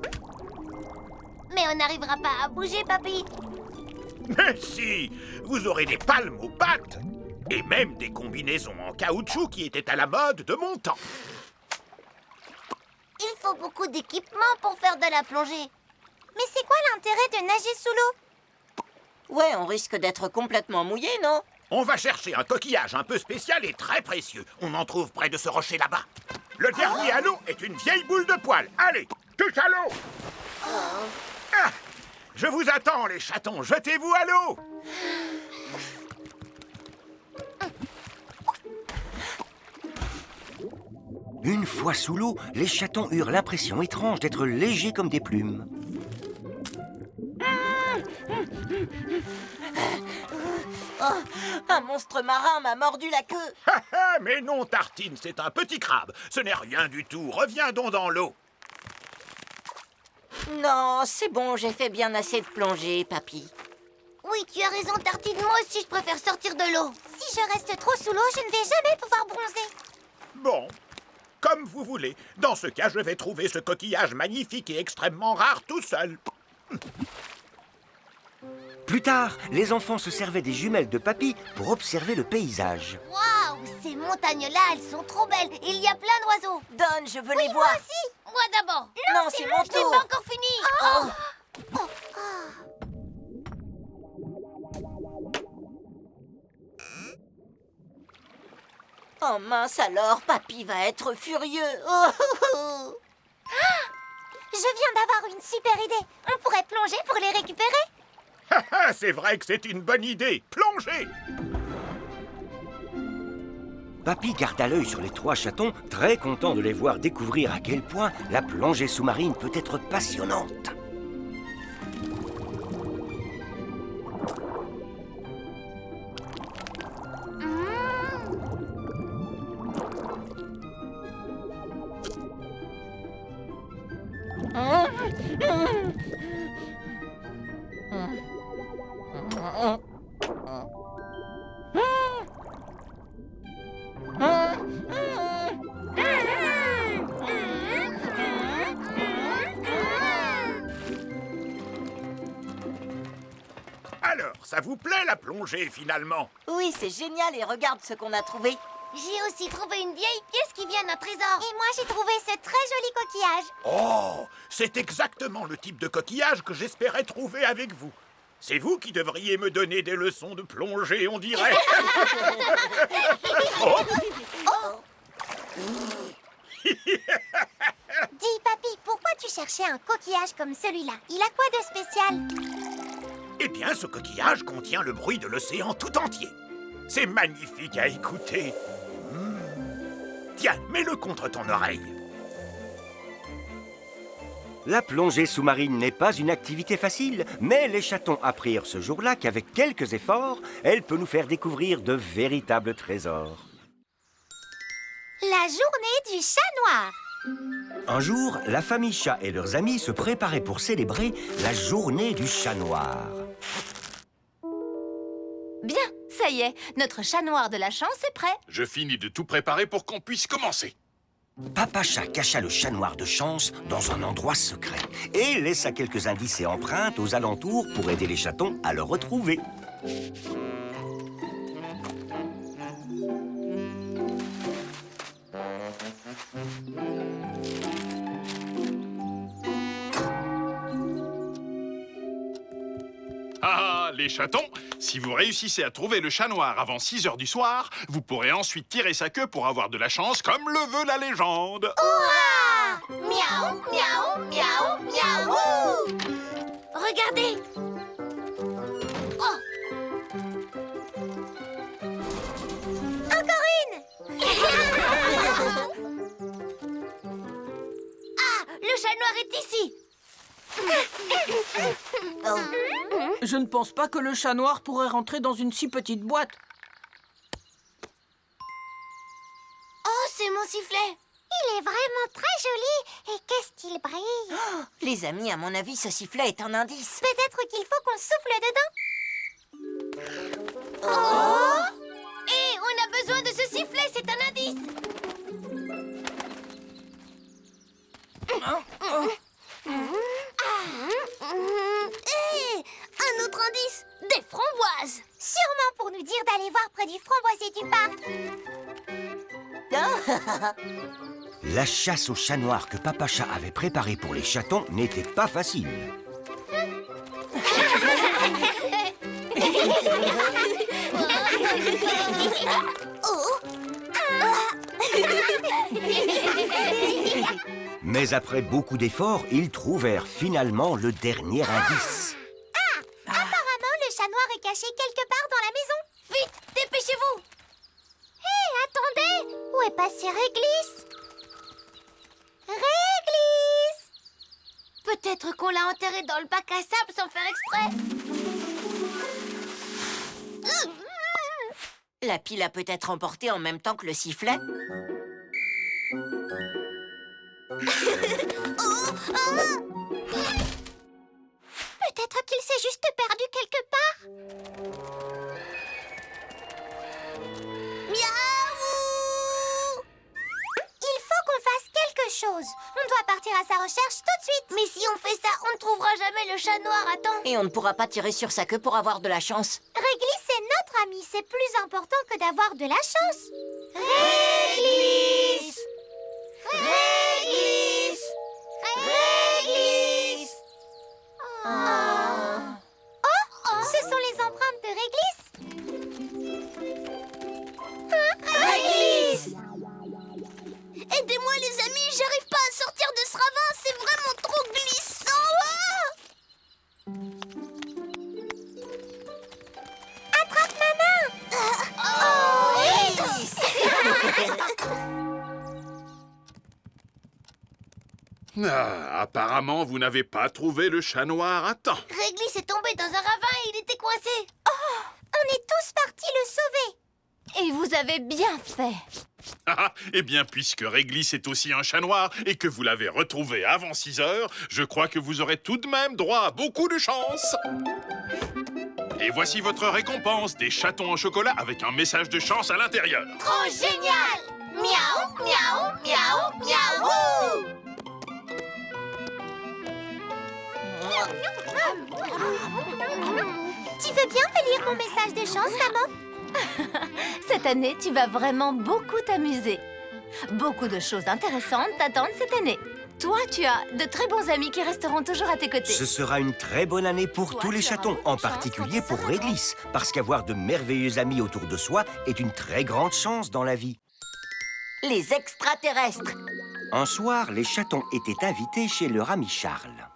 Mais on n'arrivera pas à bouger, papy. Mais si! Vous aurez des palmes aux pattes. Et même des combinaisons en caoutchouc qui étaient à la mode de mon temps. Il faut beaucoup d'équipement pour faire de la plongée. Mais c'est quoi l'intérêt de nager sous l'eau? Ouais, on risque d'être complètement mouillé, non? On va chercher un coquillage un peu spécial et très précieux. On en trouve près de ce rocher là-bas. Le dernier à l'eau est une vieille boule de poil. Allez, touche à l'eau! Ah, je vous attends, les chatons. Jetez-vous à l'eau! Une fois sous l'eau, les chatons eurent l'impression étrange d'être légers comme des plumes. Oh, un monstre marin m'a mordu la queue. Ha, ha, mais non, Tartine, c'est un petit crabe. Ce n'est rien du tout. Reviens donc dans l'eau. Non, c'est bon, j'ai fait bien assez de plongée, papy. Oui, tu as raison, Tartine. Moi aussi, je préfère sortir de l'eau. Si je reste trop sous l'eau, je ne vais jamais pouvoir bronzer. Bon, comme vous voulez. Dans ce cas, je vais trouver ce coquillage magnifique et extrêmement rare tout seul. Plus tard, les enfants se servaient des jumelles de papy pour observer le paysage. Waouh, ces montagnes-là, elles sont trop belles. Il y a plein d'oiseaux. Donne, je veux Oui, les moi voir. aussi. Moi d'abord. Non, c'est mon Je n'ai tour. pas encore fini. Oh. Oh mince alors, papy va être furieux. Oh, oh, oh. Je viens d'avoir une super idée. On pourrait plonger pour les récupérer. Ha, ha, c'est vrai que c'est une bonne idée. Plongez! Papy garda l'œil sur les trois chatons, très content de les voir découvrir à quel point la plongée sous-marine peut être passionnante. ça vous plaît la plongée finalement? Oui, c'est génial et regarde ce qu'on a trouvé. J'ai aussi trouvé une vieille pièce qui vient d'un trésor. Et moi, j'ai trouvé ce très joli coquillage. Oh, c'est exactement le type de coquillage que j'espérais trouver avec vous. C'est vous qui devriez me donner des leçons de plongée, on dirait. Oh. Dis, papy, pourquoi tu cherchais un coquillage comme celui-là? Il a quoi de spécial? Eh bien, ce coquillage contient le bruit de l'océan tout entier. C'est magnifique à écouter. Tiens, mets-le contre ton oreille. La plongée sous-marine n'est pas une activité facile, mais les chatons apprirent ce jour-là qu'avec quelques efforts, elle peut nous faire découvrir de véritables trésors. La journée du chat noir. Un jour, la famille chat et leurs amis se préparaient pour célébrer la journée du chat noir. Bien, ça y est, notre chat noir de la chance est prêt. Je finis de tout préparer pour qu'on puisse commencer. Papa chat cacha le chat noir de chance dans un endroit secret et laissa quelques indices et empreintes aux alentours pour aider les chatons à le retrouver. Ah, les chatons, si vous réussissez à trouver le chat noir avant 6 heures du soir, vous pourrez ensuite tirer sa queue pour avoir de la chance comme le veut la légende. Hurrah! Miaou, miaou, miaou, miaou! Regardez! Oh! Encore une! Ah! Le chat noir est ici! Je ne pense pas que le chat noir pourrait rentrer dans une si petite boîte. Oh, c'est mon sifflet! Il est vraiment très joli. Et qu'est-ce qu'il brille! Les amis, à mon avis, ce sifflet est un indice. Peut-être qu'il faut qu'on souffle dedans. Oh! Et on a besoin de ce sifflet, c'est un indice! Un autre indice! Des framboises! Sûrement pour nous dire d'aller voir près du framboisier du parc. La chasse au chat noir que Papa Chat avait préparée pour les chatons n'était pas facile. Mais après beaucoup d'efforts, ils trouvèrent finalement le dernier indice. Apparemment, le chat noir est caché quelque part dans la maison. Vite, dépêchez-vous! Hé, attendez! Où est passé Réglisse? Réglisse! Peut-être qu'on l'a enterré dans le bac à sable sans faire exprès. La pile a peut-être emporté en même temps que le sifflet. Peut-être qu'il s'est juste perdu quelque part. Miaou! Il faut qu'on fasse quelque chose. On doit partir à sa recherche tout de suite. Mais si on fait ça, on ne trouvera jamais le chat noir à temps. Et on ne pourra pas tirer sur sa queue pour avoir de la chance. Réglisse est notre ami. C'est plus important que d'avoir de la chance. Réglisse! Réglisse! Réglisse! Ce sont les empreintes de Réglisse. Réglisse! Aidez-moi les amis, j'arrive pas à sortir de ce ravin, c'est vraiment trop glissant. Attrape ma main. Ah, apparemment, vous n'avez pas trouvé le chat noir à temps. Réglisse est tombé dans un ravin et il était coincé. On est tous partis le sauver. Et vous avez bien fait. Ah, eh bien, puisque Réglisse est aussi un chat noir et que vous l'avez retrouvé avant 6 heures, je crois que vous aurez tout de même droit à beaucoup de chance. Et voici votre récompense, des chatons en chocolat avec un message de chance à l'intérieur. Trop génial! Miaou, miaou, miaou, miaou! Tu veux bien me lire mon message de chance, maman? Cette année, tu vas vraiment beaucoup t'amuser. Beaucoup de choses intéressantes t'attendent cette année. Toi, tu as de très bons amis qui resteront toujours à tes côtés. Ce sera une très bonne année pour Toi, tous les tu auras chatons, beaucoup en de chance particulier quand tu pour seras Réglisse, parce qu'avoir de merveilleux amis autour de soi est une très grande chance dans la vie. Les extraterrestres. Un soir, les chatons étaient invités chez leur ami Charles.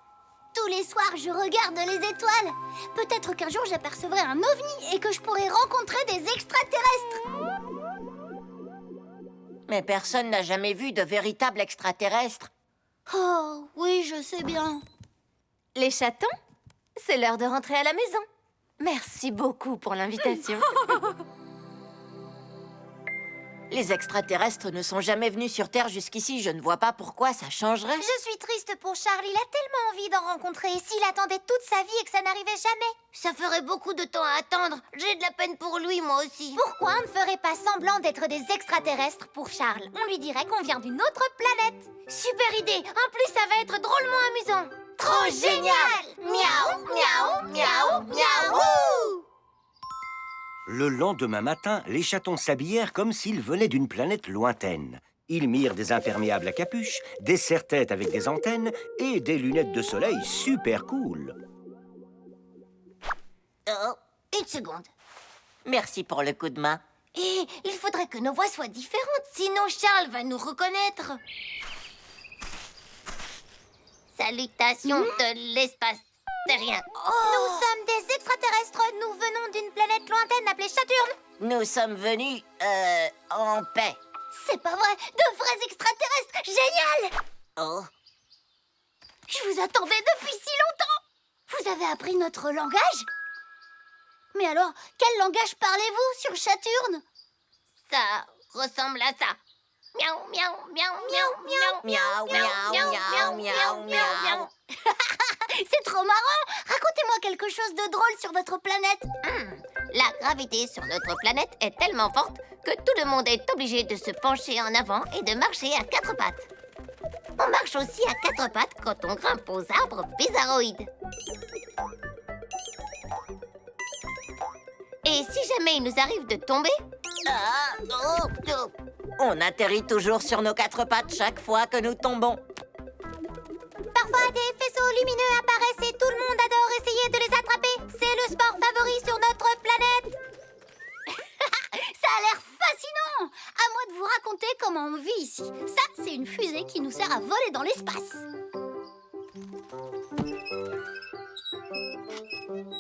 Tous les soirs, je regarde les étoiles. Peut-être qu'un jour, j'apercevrai un ovni et que je pourrai rencontrer des extraterrestres. Mais personne n'a jamais vu de véritable extraterrestre. Oh, oui, je sais bien. Les chatons, c'est l'heure de rentrer à la maison. Merci beaucoup pour l'invitation. Les extraterrestres ne sont jamais venus sur Terre jusqu'ici. Je ne vois pas pourquoi ça changerait. Je suis triste pour Charles, il a tellement envie d'en rencontrer. Et s'il attendait toute sa vie et que ça n'arrivait jamais? Ça ferait beaucoup de temps à attendre. J'ai de la peine pour lui, moi aussi. Pourquoi on ne ferait pas semblant d'être des extraterrestres pour Charles? On lui dirait qu'on vient d'une autre planète. Super idée. En plus, ça va être drôlement amusant. Trop génial! Miaou, miaou, miaou, miaou! Le lendemain matin, les chatons s'habillèrent comme s'ils venaient d'une planète lointaine. Ils mirent des imperméables à capuche, des serre-têtes avec des antennes et des lunettes de soleil super cool. Oh, Une seconde. merci pour le coup de main. Et il faudrait que nos voix soient différentes, sinon Charles va nous reconnaître. Salutations de l'espace terrien. Nous sommes des extraterrestres, nous venons d'une planète lointaine appelée Saturne. Nous sommes venus, en paix. C'est pas vrai, de vrais extraterrestres. Génial! Oh, Je vous attendais depuis si longtemps. Vous avez appris notre langage? Mais alors, quel langage parlez-vous sur Saturne? Ça ressemble à ça. Miaou, miaou, miaou, miaou, miaou, miaou, miaou, miaou, miaou, miaou. C'est trop marrant. Racontez-moi quelque chose de drôle sur votre planète. La gravité sur notre planète est tellement forte que tout le monde est obligé de se pencher en avant et de marcher à quatre pattes. On marche aussi à quatre pattes quand on grimpe aux arbres bizarroïdes. Et si jamais il nous arrive de tomber, Ah, oh, oh. On atterrit toujours sur nos quatre pattes chaque fois que nous tombons. Parfois, des faisceaux lumineux apparaissent et tout le monde adore essayer de les attraper. C'est le sport favori sur notre planète. ça a l'air fascinant. À moi de vous raconter comment on vit ici. Ça, c'est une fusée qui nous sert à voler dans l'espace.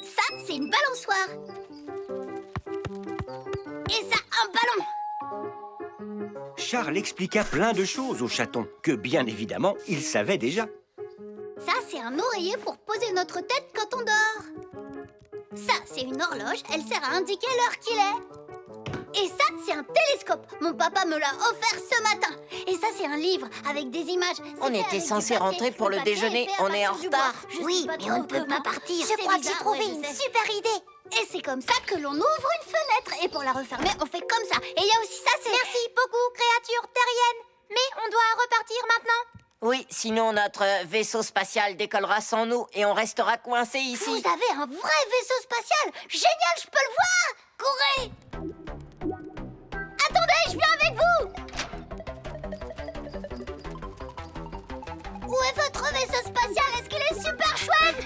Ça, c'est une balançoire. Et ça, un ballon. Charles expliqua plein de choses aux chatons, que bien évidemment, ils savaient déjà. Ça, c'est un oreiller pour poser notre tête quand on dort. Ça, c'est une horloge, elle sert à indiquer l'heure qu'il est. Et ça, c'est un télescope. Mon papa me l'a offert ce matin. Et ça, c'est un livre avec des images. On était censé rentrer pour le déjeuner, on est en retard. Oui, mais on ne peut pas partir. Je crois que j'ai trouvé une super idée. Et c'est comme ça que l'on ouvre une fenêtre. Et pour la refermer, on fait comme ça. Et il y a aussi ça, c'est... Merci beaucoup, créature terrienne. Mais on doit repartir maintenant. Oui, sinon notre vaisseau spatial décollera sans nous et on restera coincé ici. Vous avez un vrai vaisseau spatial. Génial, je peux le voir. Courez. Attendez, je viens avec vous. Où est votre vaisseau spatial? Est-ce qu'il est super chouette?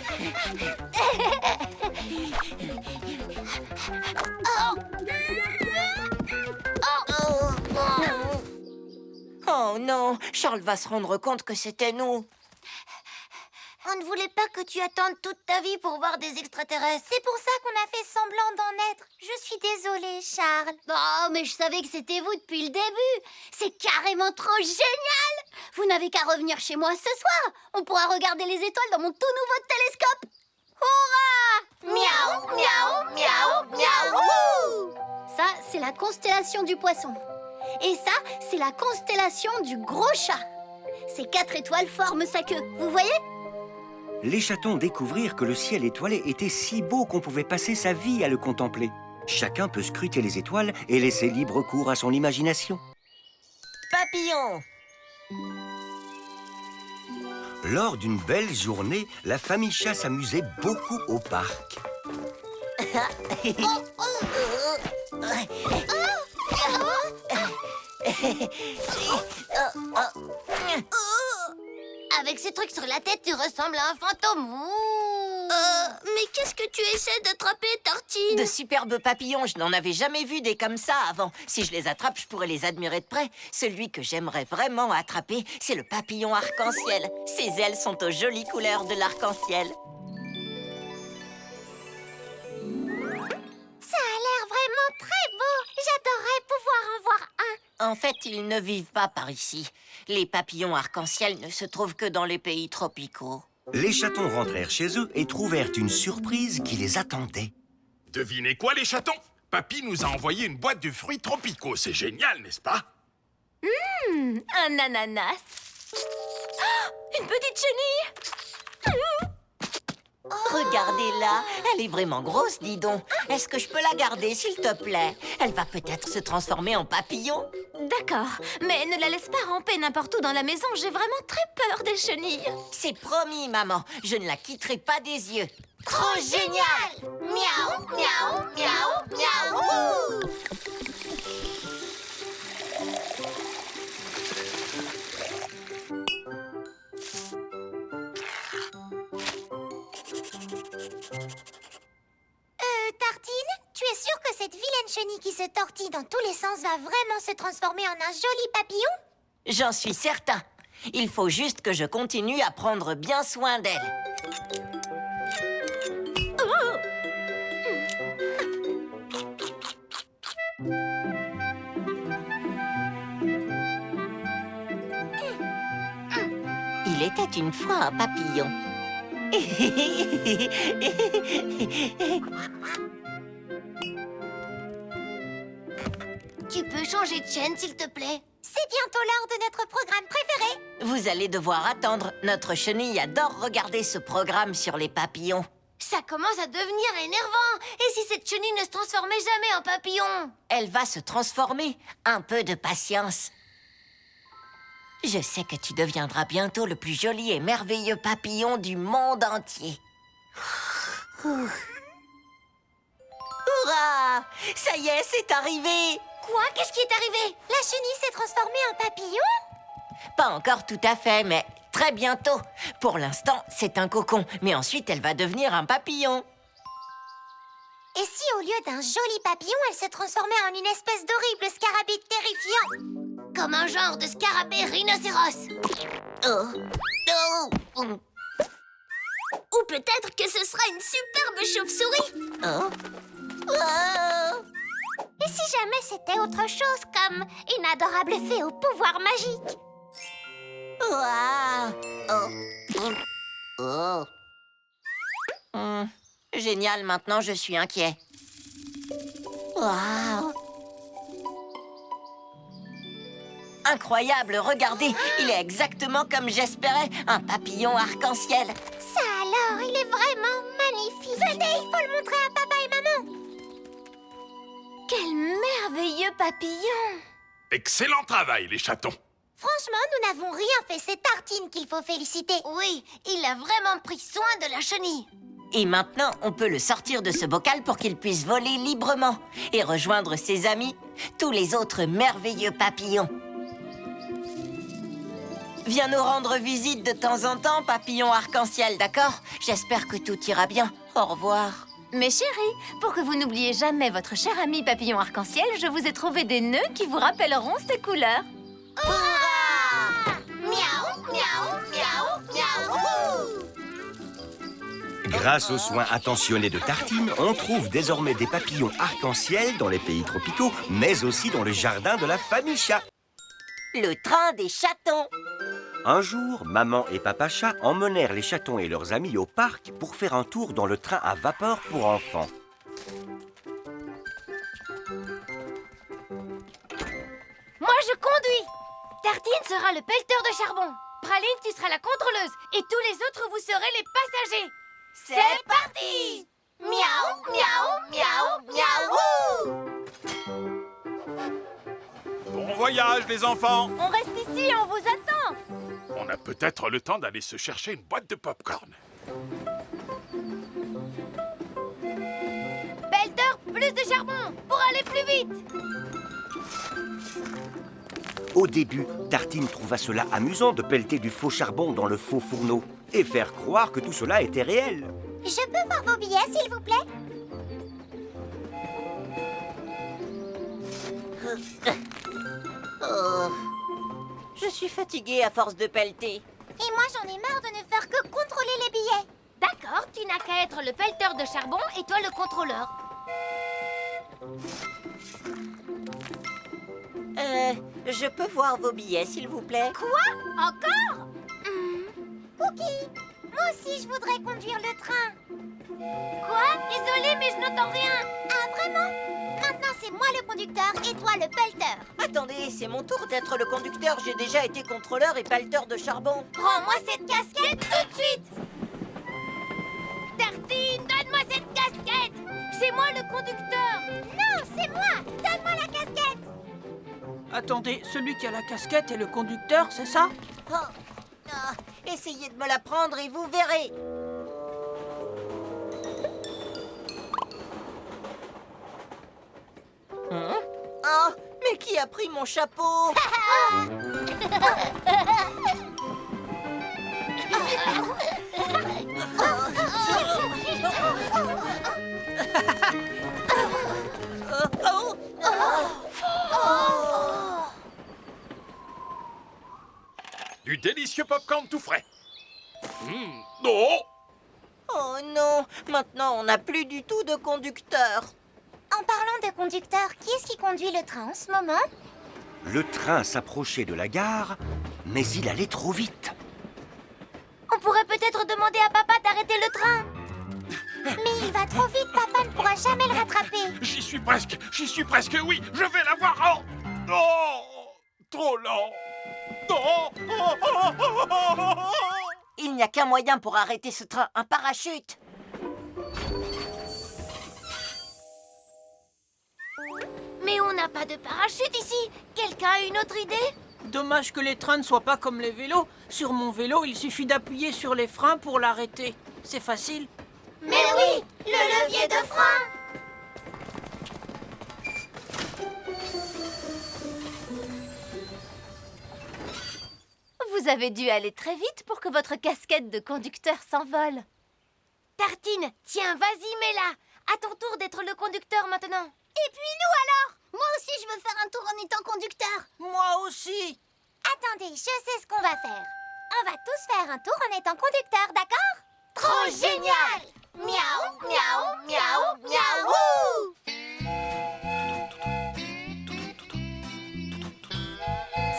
Oh non, Charles va se rendre compte que c'était nous. On ne voulait pas que tu attendes toute ta vie pour voir des extraterrestres. C'est pour ça qu'on a fait semblant d'en être. Je suis désolée, Charles. Oh, mais je savais que c'était vous depuis le début. C'est carrément trop génial. Vous n'avez qu'à revenir chez moi ce soir. On pourra regarder les étoiles dans mon tout nouveau télescope. Hourra! Miaou, miaou, miaou, miaou. Ça, c'est la constellation du poisson. Et ça, c'est la constellation du gros chat. Ces 4 étoiles forment sa queue, vous voyez? Les chatons découvrirent que le ciel étoilé était si beau qu'on pouvait passer sa vie à le contempler. Chacun peut scruter les étoiles et laisser libre cours à son imagination. Papillon! Lors d'une belle journée, la famille chat s'amusait beaucoup au parc. Avec ces trucs sur la tête, tu ressembles à un fantôme. Mais qu'est-ce que tu essaies d'attraper, Tartine? De superbes papillons, je n'en avais jamais vu des comme ça avant. Si je les attrape, je pourrais les admirer de près. Celui que j'aimerais vraiment attraper, c'est le papillon arc-en-ciel. Ses ailes sont aux jolies couleurs de l'arc-en-ciel. Ça a l'air vraiment très beau. J'adorerais pouvoir en voir un. En fait, ils ne vivent pas par ici. Les papillons arc-en-ciel ne se trouvent que dans les pays tropicaux. Les chatons rentrèrent chez eux et trouvèrent une surprise qui les attendait. Devinez quoi, les chatons? Papy nous a envoyé une boîte de fruits tropicaux. C'est génial, n'est-ce pas? Un ananas. Oh, une petite chenille. Regardez-la, elle est vraiment grosse, dis donc. Est-ce que je peux la garder, s'il te plaît? Elle va peut-être se transformer en papillon. D'accord, mais ne la laisse pas ramper n'importe où dans la maison. J'ai vraiment très peur des chenilles. C'est promis, maman. Je ne la quitterai pas des yeux. Trop génial! Miaou, miaou, miaou, miaou! Tartine, tu es sûre que cette vilaine chenille qui se tortille dans tous les sens va vraiment se transformer en un joli papillon? J'en suis certain. Il faut juste que je continue à prendre bien soin d'elle. Il était une fois un papillon. Tu peux changer de chaîne, s'il te plaît? C'est bientôt l'heure de notre programme préféré. Vous allez devoir attendre. Notre chenille adore regarder ce programme sur les papillons. Ça commence à devenir énervant. Et si cette chenille ne se transformait jamais en papillon? Elle va se transformer. Un peu de patience. Je sais que tu deviendras bientôt le plus joli et merveilleux papillon du monde entier. Hurrah! Ça y est, c'est arrivé! Quoi? Qu'est-ce qui est arrivé? La chenille s'est transformée en papillon? Pas encore tout à fait, mais très bientôt. Pour l'instant, c'est un cocon, mais ensuite elle va devenir un papillon. Et si au lieu d'un joli papillon, elle se transformait en une espèce d'horrible scarabée terrifiant? Comme un genre de scarabée rhinocéros. Ou peut-être que ce sera une superbe chauve-souris. Et si jamais c'était autre chose, comme une adorable fée au pouvoir magique? Génial, maintenant je suis inquiet. Wow. Incroyable, regardez, il est exactement comme j'espérais, un papillon arc-en-ciel. Ça alors, il est vraiment magnifique. Venez, il faut le montrer à papa et maman. Quel merveilleux papillon! Excellent travail, les chatons. Franchement, nous n'avons rien fait, c'est Tartine qu'il faut féliciter. Oui, il a vraiment pris soin de la chenille. Et maintenant, on peut le sortir de ce bocal pour qu'il puisse voler librement et rejoindre ses amis, tous les autres merveilleux papillons. Viens nous rendre visite de temps en temps, papillon arc-en-ciel, d'accord? J'espère que tout ira bien. Au revoir. Mes chéris, pour que vous n'oubliez jamais votre cher ami papillon arc-en-ciel, je vous ai trouvé des nœuds qui vous rappelleront ces couleurs. Miaou, miaou, miaou, miaou. Grâce aux soins attentionnés de Tartine, on trouve désormais des papillons arc-en-ciel dans les pays tropicaux, mais aussi dans le jardin de la famille chat. Le train des chatons. Un jour, maman et papa chat emmenèrent les chatons et leurs amis au parc pour faire un tour dans le train à vapeur pour enfants. Moi, je conduis. Tartine sera le pelleteur de charbon. Praline, tu seras la contrôleuse. Et tous les autres, vous serez les passagers. C'est parti! Miaou, miaou, miaou, miaou! Bon voyage, les enfants. On reste ici et on vous attend. On a peut-être le temps d'aller se chercher une boîte de pop-corn. Ben de charbon pour aller plus vite. Au début, Tartine trouva cela amusant de pelleter du faux charbon dans le faux fourneau et faire croire que tout cela était réel. Je peux voir vos billets, s'il vous plaît? Oh. Je suis fatiguée à force de pelleter. Et moi, j'en ai marre de ne faire que contrôler les billets. D'accord, tu n'as qu'à être le pelleteur de charbon et toi le contrôleur. Je peux voir vos billets, s'il vous plaît? Quoi? Encore? Cookie, moi aussi, je voudrais conduire le train. Quoi? Désolée, mais je n'entends rien. Ah, vraiment? Maintenant, c'est moi le conducteur et toi le pelleteur. Attendez, c'est mon tour d'être le conducteur. J'ai déjà été contrôleur et pelleteur de charbon. Rends-moi cette casquette tout de suite. Tartine, donne-moi cette casquette. C'est moi le conducteur. Non, c'est moi. Donne-moi la casquette. Attendez, celui qui a la casquette est le conducteur, c'est ça? Oh. Ah, essayez de me la prendre et vous verrez. Oh, mais qui a pris mon chapeau? Du délicieux popcorn tout frais. Oh! Oh non, maintenant on n'a plus du tout de conducteur. En parlant de conducteur, qui est-ce qui conduit le train en ce moment? Le train s'approchait de la gare, mais il allait trop vite. On pourrait peut-être demander à papa d'arrêter le train. Mais il va trop vite, papa ne pourra jamais le rattraper. J'y suis presque, oui, je vais l'avoir en... Oh! Trop lent. Oh! Il n'y a qu'un moyen pour arrêter ce train, un parachute. Mais on n'a pas de parachute ici. Quelqu'un a une autre idée? Dommage que les trains ne soient pas comme les vélos. Sur mon vélo, il suffit d'appuyer sur les freins pour l'arrêter. C'est facile. Mais oui, le levier de frein. Vous avez dû aller très vite pour que votre casquette de conducteur s'envole. Tartine, tiens, vas-y, mets-la. À ton tour d'être le conducteur maintenant. Et puis nous alors? Moi aussi, je veux faire un tour en étant conducteur. Moi aussi. Attendez, je sais ce qu'on va faire. On va tous faire un tour en étant conducteur, d'accord? Trop génial! Miaou, miaou, miaou, miaou!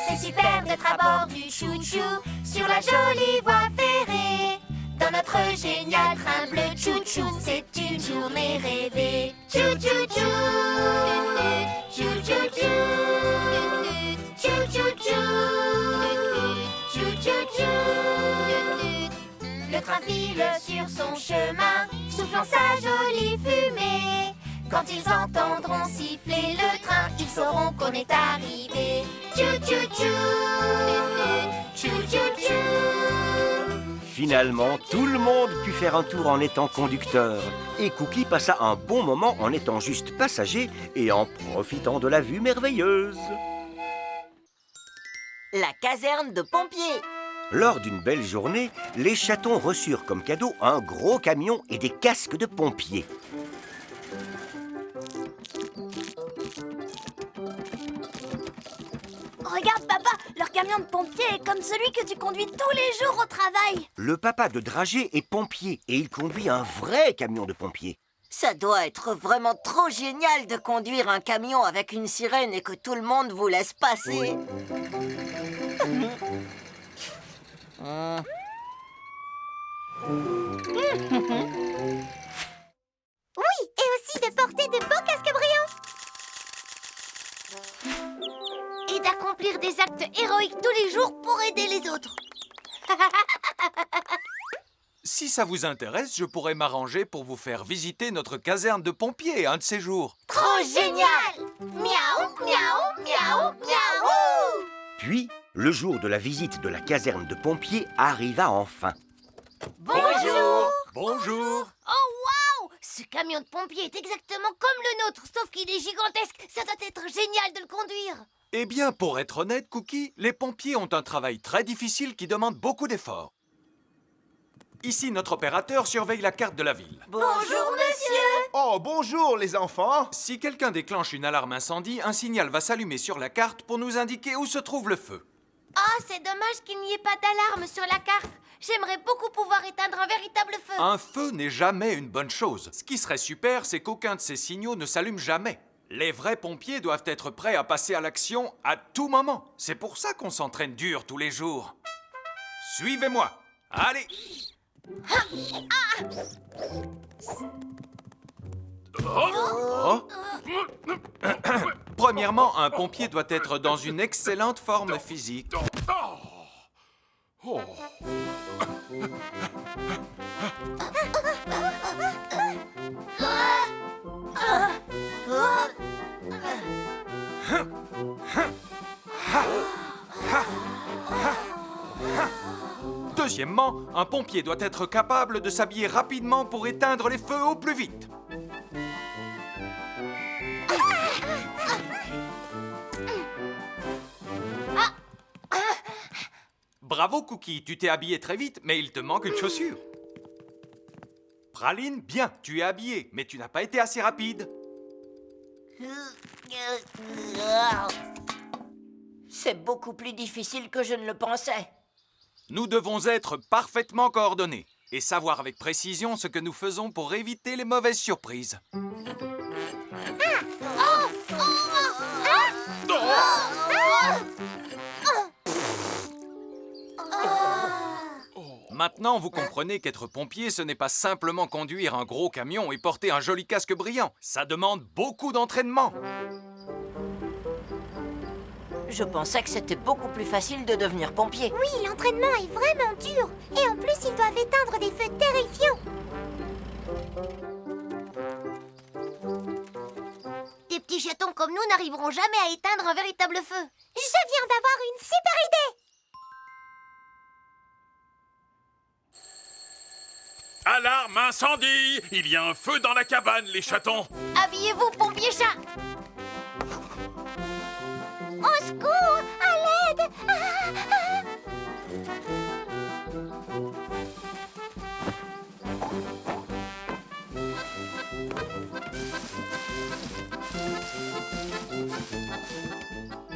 C'est super d'être à bord du chou-chou sur la jolie voie ferrée. Dans notre génial train bleu chou-chou, c'est une journée rêvée. Chou-chou-chou, chou-chou-chou, chou-chou-chou, chou-chou-chou. Le train file sur son chemin, soufflant sa jolie fumée. Quand ils entendront siffler le train, ils sauront qu'on est arrivé. Chou-chou-chou, chou-chou-chou. Finalement, tout le monde put faire un tour en étant conducteur. Et Cookie passa un bon moment en étant juste passager et en profitant de la vue merveilleuse. La caserne de pompiers. Lors d'une belle journée, les chatons reçurent comme cadeau un gros camion et des casques de pompiers. Regarde, papa, leur camion de pompier est comme celui que tu conduis tous les jours au travail. Le papa de Dragé est pompier et il conduit un vrai camion de pompiers. Ça doit être vraiment trop génial de conduire un camion avec une sirène et que tout le monde vous laisse passer. Oui, et aussi de porter de beaux casques brillants. Et d'accomplir des actes héroïques tous les jours pour aider les autres. Si ça vous intéresse, je pourrais m'arranger pour vous faire visiter notre caserne de pompiers un de ces jours. Trop génial! Miaou, miaou, miaou, miaou! Puis, le jour de la visite de la caserne de pompiers arriva enfin. Bonjour! Bonjour. Oh, waouh! Ce camion de pompiers est exactement comme le nôtre, sauf qu'il est gigantesque. Ça doit être génial de le conduire. Eh bien, pour être honnête, Cookie, les pompiers ont un travail très difficile qui demande beaucoup d'efforts. Ici, notre opérateur surveille la carte de la ville. Bonjour, monsieur! Oh, bonjour les enfants! Si quelqu'un déclenche une alarme incendie, un signal va s'allumer sur la carte pour nous indiquer où se trouve le feu. Oh, c'est dommage qu'il n'y ait pas d'alarme sur la carte. J'aimerais beaucoup pouvoir éteindre un véritable feu. Un feu n'est jamais une bonne chose. Ce qui serait super, c'est qu'aucun de ces signaux ne s'allume jamais. Les vrais pompiers doivent être prêts à passer à l'action à tout moment. C'est pour ça qu'on s'entraîne dur tous les jours. Suivez-moi. Allez. Oh. Premièrement, un pompier doit être dans une excellente forme physique. Deuxièmement, un pompier doit être capable de s'habiller rapidement pour éteindre les feux au plus vite. Bravo, Cookie, tu t'es habillé très vite, mais il te manque une chaussure. Praline, bien, tu es habillée, mais tu n'as pas été assez rapide. C'est beaucoup plus difficile que je ne le pensais. Nous devons être parfaitement coordonnés et savoir avec précision ce que nous faisons pour éviter les mauvaises surprises. Maintenant, vous comprenez qu'être pompier, ce n'est pas simplement conduire un gros camion et porter un joli casque brillant. Ça demande beaucoup d'entraînement. Je pensais que c'était beaucoup plus facile de devenir pompier. Oui, l'entraînement est vraiment dur. Et en plus, ils doivent éteindre des feux terrifiants. Des petits chatons comme nous n'arriveront jamais à éteindre un véritable feu. Je viens d'avoir une super idée. Alarme incendie! Il y a un feu dans la cabane, les chatons! Habillez-vous, pompier chat! Au secours! À l'aide!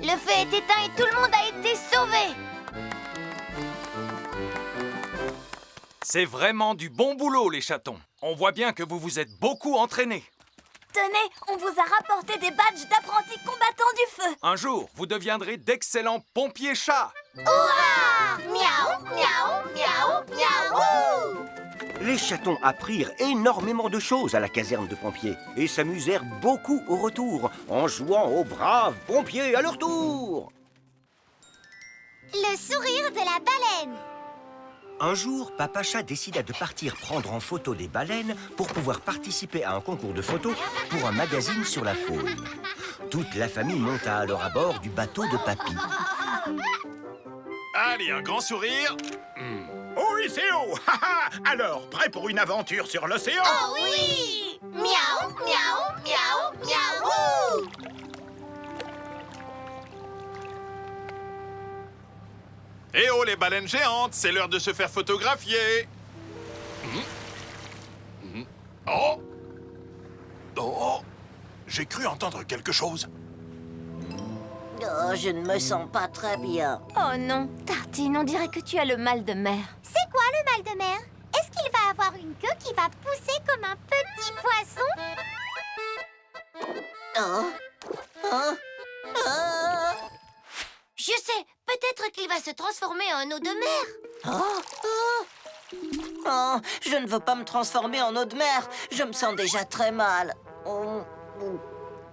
Le feu est éteint et tout le monde a été sauvé! C'est vraiment du bon boulot, les chatons. On voit bien que vous vous êtes beaucoup entraînés. Tenez, on vous a rapporté des badges d'apprentis combattants du feu. Un jour, vous deviendrez d'excellents pompiers chats. Hurrah! Miaou, miaou, miaou, miaou! Les chatons apprirent énormément de choses à la caserne de pompiers et s'amusèrent beaucoup au retour en jouant aux braves pompiers à leur tour. Le sourire de la baleine. Un jour, Papa Chat décida de partir prendre en photo des baleines pour pouvoir participer à un concours de photos pour un magazine sur la faune. Toute la famille monta alors à bord du bateau de Papy. Allez, un grand sourire. Oh, Iséo! Alors, prêt pour une aventure sur l'océan? Oh oui! Miaou, miaou, miaou, miaou! Eh oh, les baleines géantes, c'est l'heure de se faire photographier. Oh! Oh! J'ai cru entendre quelque chose. Oh, je ne me sens pas très bien. Oh non, Tartine, on dirait que tu as le mal de mer. C'est quoi le mal de mer? Est-ce qu'il va avoir une queue qui va pousser comme un petit poisson? Je sais, peut-être qu'il va se transformer en eau de mer. Oh, je ne veux pas me transformer en eau de mer. Je me sens déjà très mal.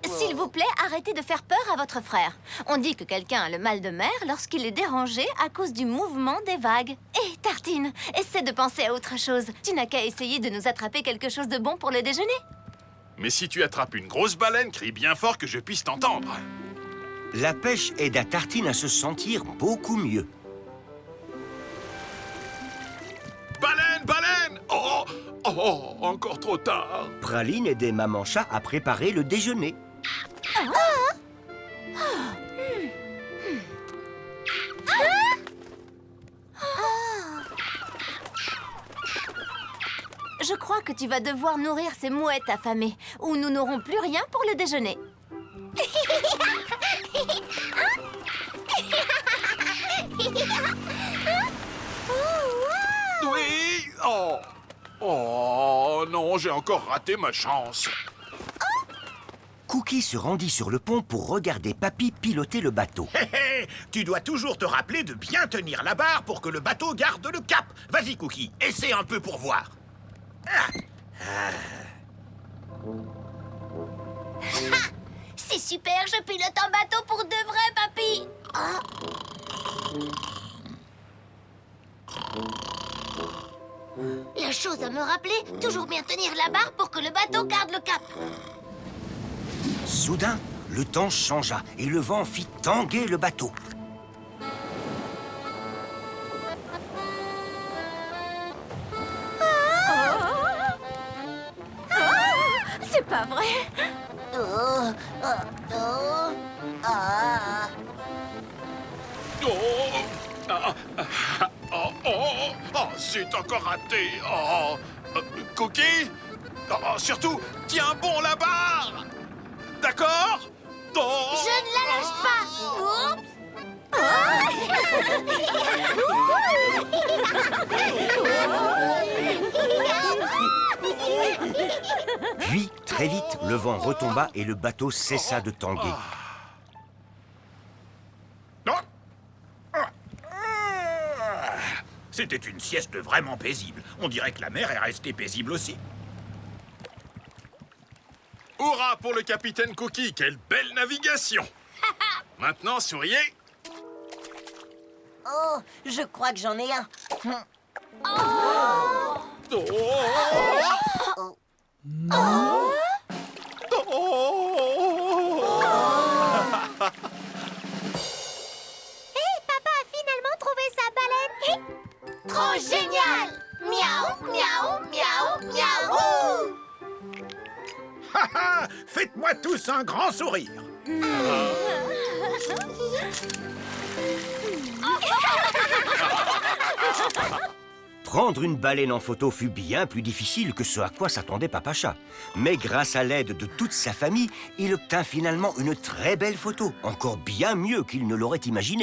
S'il vous plaît, arrêtez de faire peur à votre frère. On dit que quelqu'un a le mal de mer lorsqu'il est dérangé à cause du mouvement des vagues. Hé, Tartine, essaie de penser à autre chose. Tu n'as qu'à essayer de nous attraper quelque chose de bon pour le déjeuner. Mais si tu attrapes une grosse baleine, crie bien fort que je puisse t'entendre. La pêche aida Tartine à se sentir beaucoup mieux. Baleine, baleine! Oh! Oh, encore trop tard. Praline aidait Maman Chat à préparer le déjeuner. Je crois que tu vas devoir nourrir ces mouettes affamées, ou nous n'aurons plus rien pour le déjeuner. Oui. Oh. Oh non, j'ai encore raté ma chance. Cookie se rendit sur le pont pour regarder Papy piloter le bateau. Hé hé, tu dois toujours te rappeler de bien tenir la barre pour que le bateau garde le cap. Vas-y, Cookie, essaie un peu pour voir. C'est super, je pilote un bateau pour de vrai, papy. La chose à me rappeler, toujours bien tenir la barre pour que le bateau garde le cap. Soudain, le temps changea et le vent fit tanguer le bateau. C'est pas vrai. C'est encore raté. Oh. Cookie. Oh, surtout, tiens bon la barre. D'accord? Oh. Je ne la lâche pas. Oups. Puis, très vite, le vent retomba et le bateau cessa de tanguer. C'était une sieste vraiment paisible. On dirait que la mer est restée paisible aussi. Hurrah pour le capitaine Cookie. Quelle belle navigation. Maintenant, souriez. Oh, je crois que j'en ai un. Papa a finalement trouvé sa baleine. Trop génial. Miaou, miaou, miaou, miaou. Ha ha! Faites-moi tous un grand sourire. Prendre une baleine en photo fut bien plus difficile que ce à quoi s'attendait Papa Chat. Mais grâce à l'aide de toute sa famille, il obtint finalement une très belle photo, encore bien mieux qu'il ne l'aurait imaginé.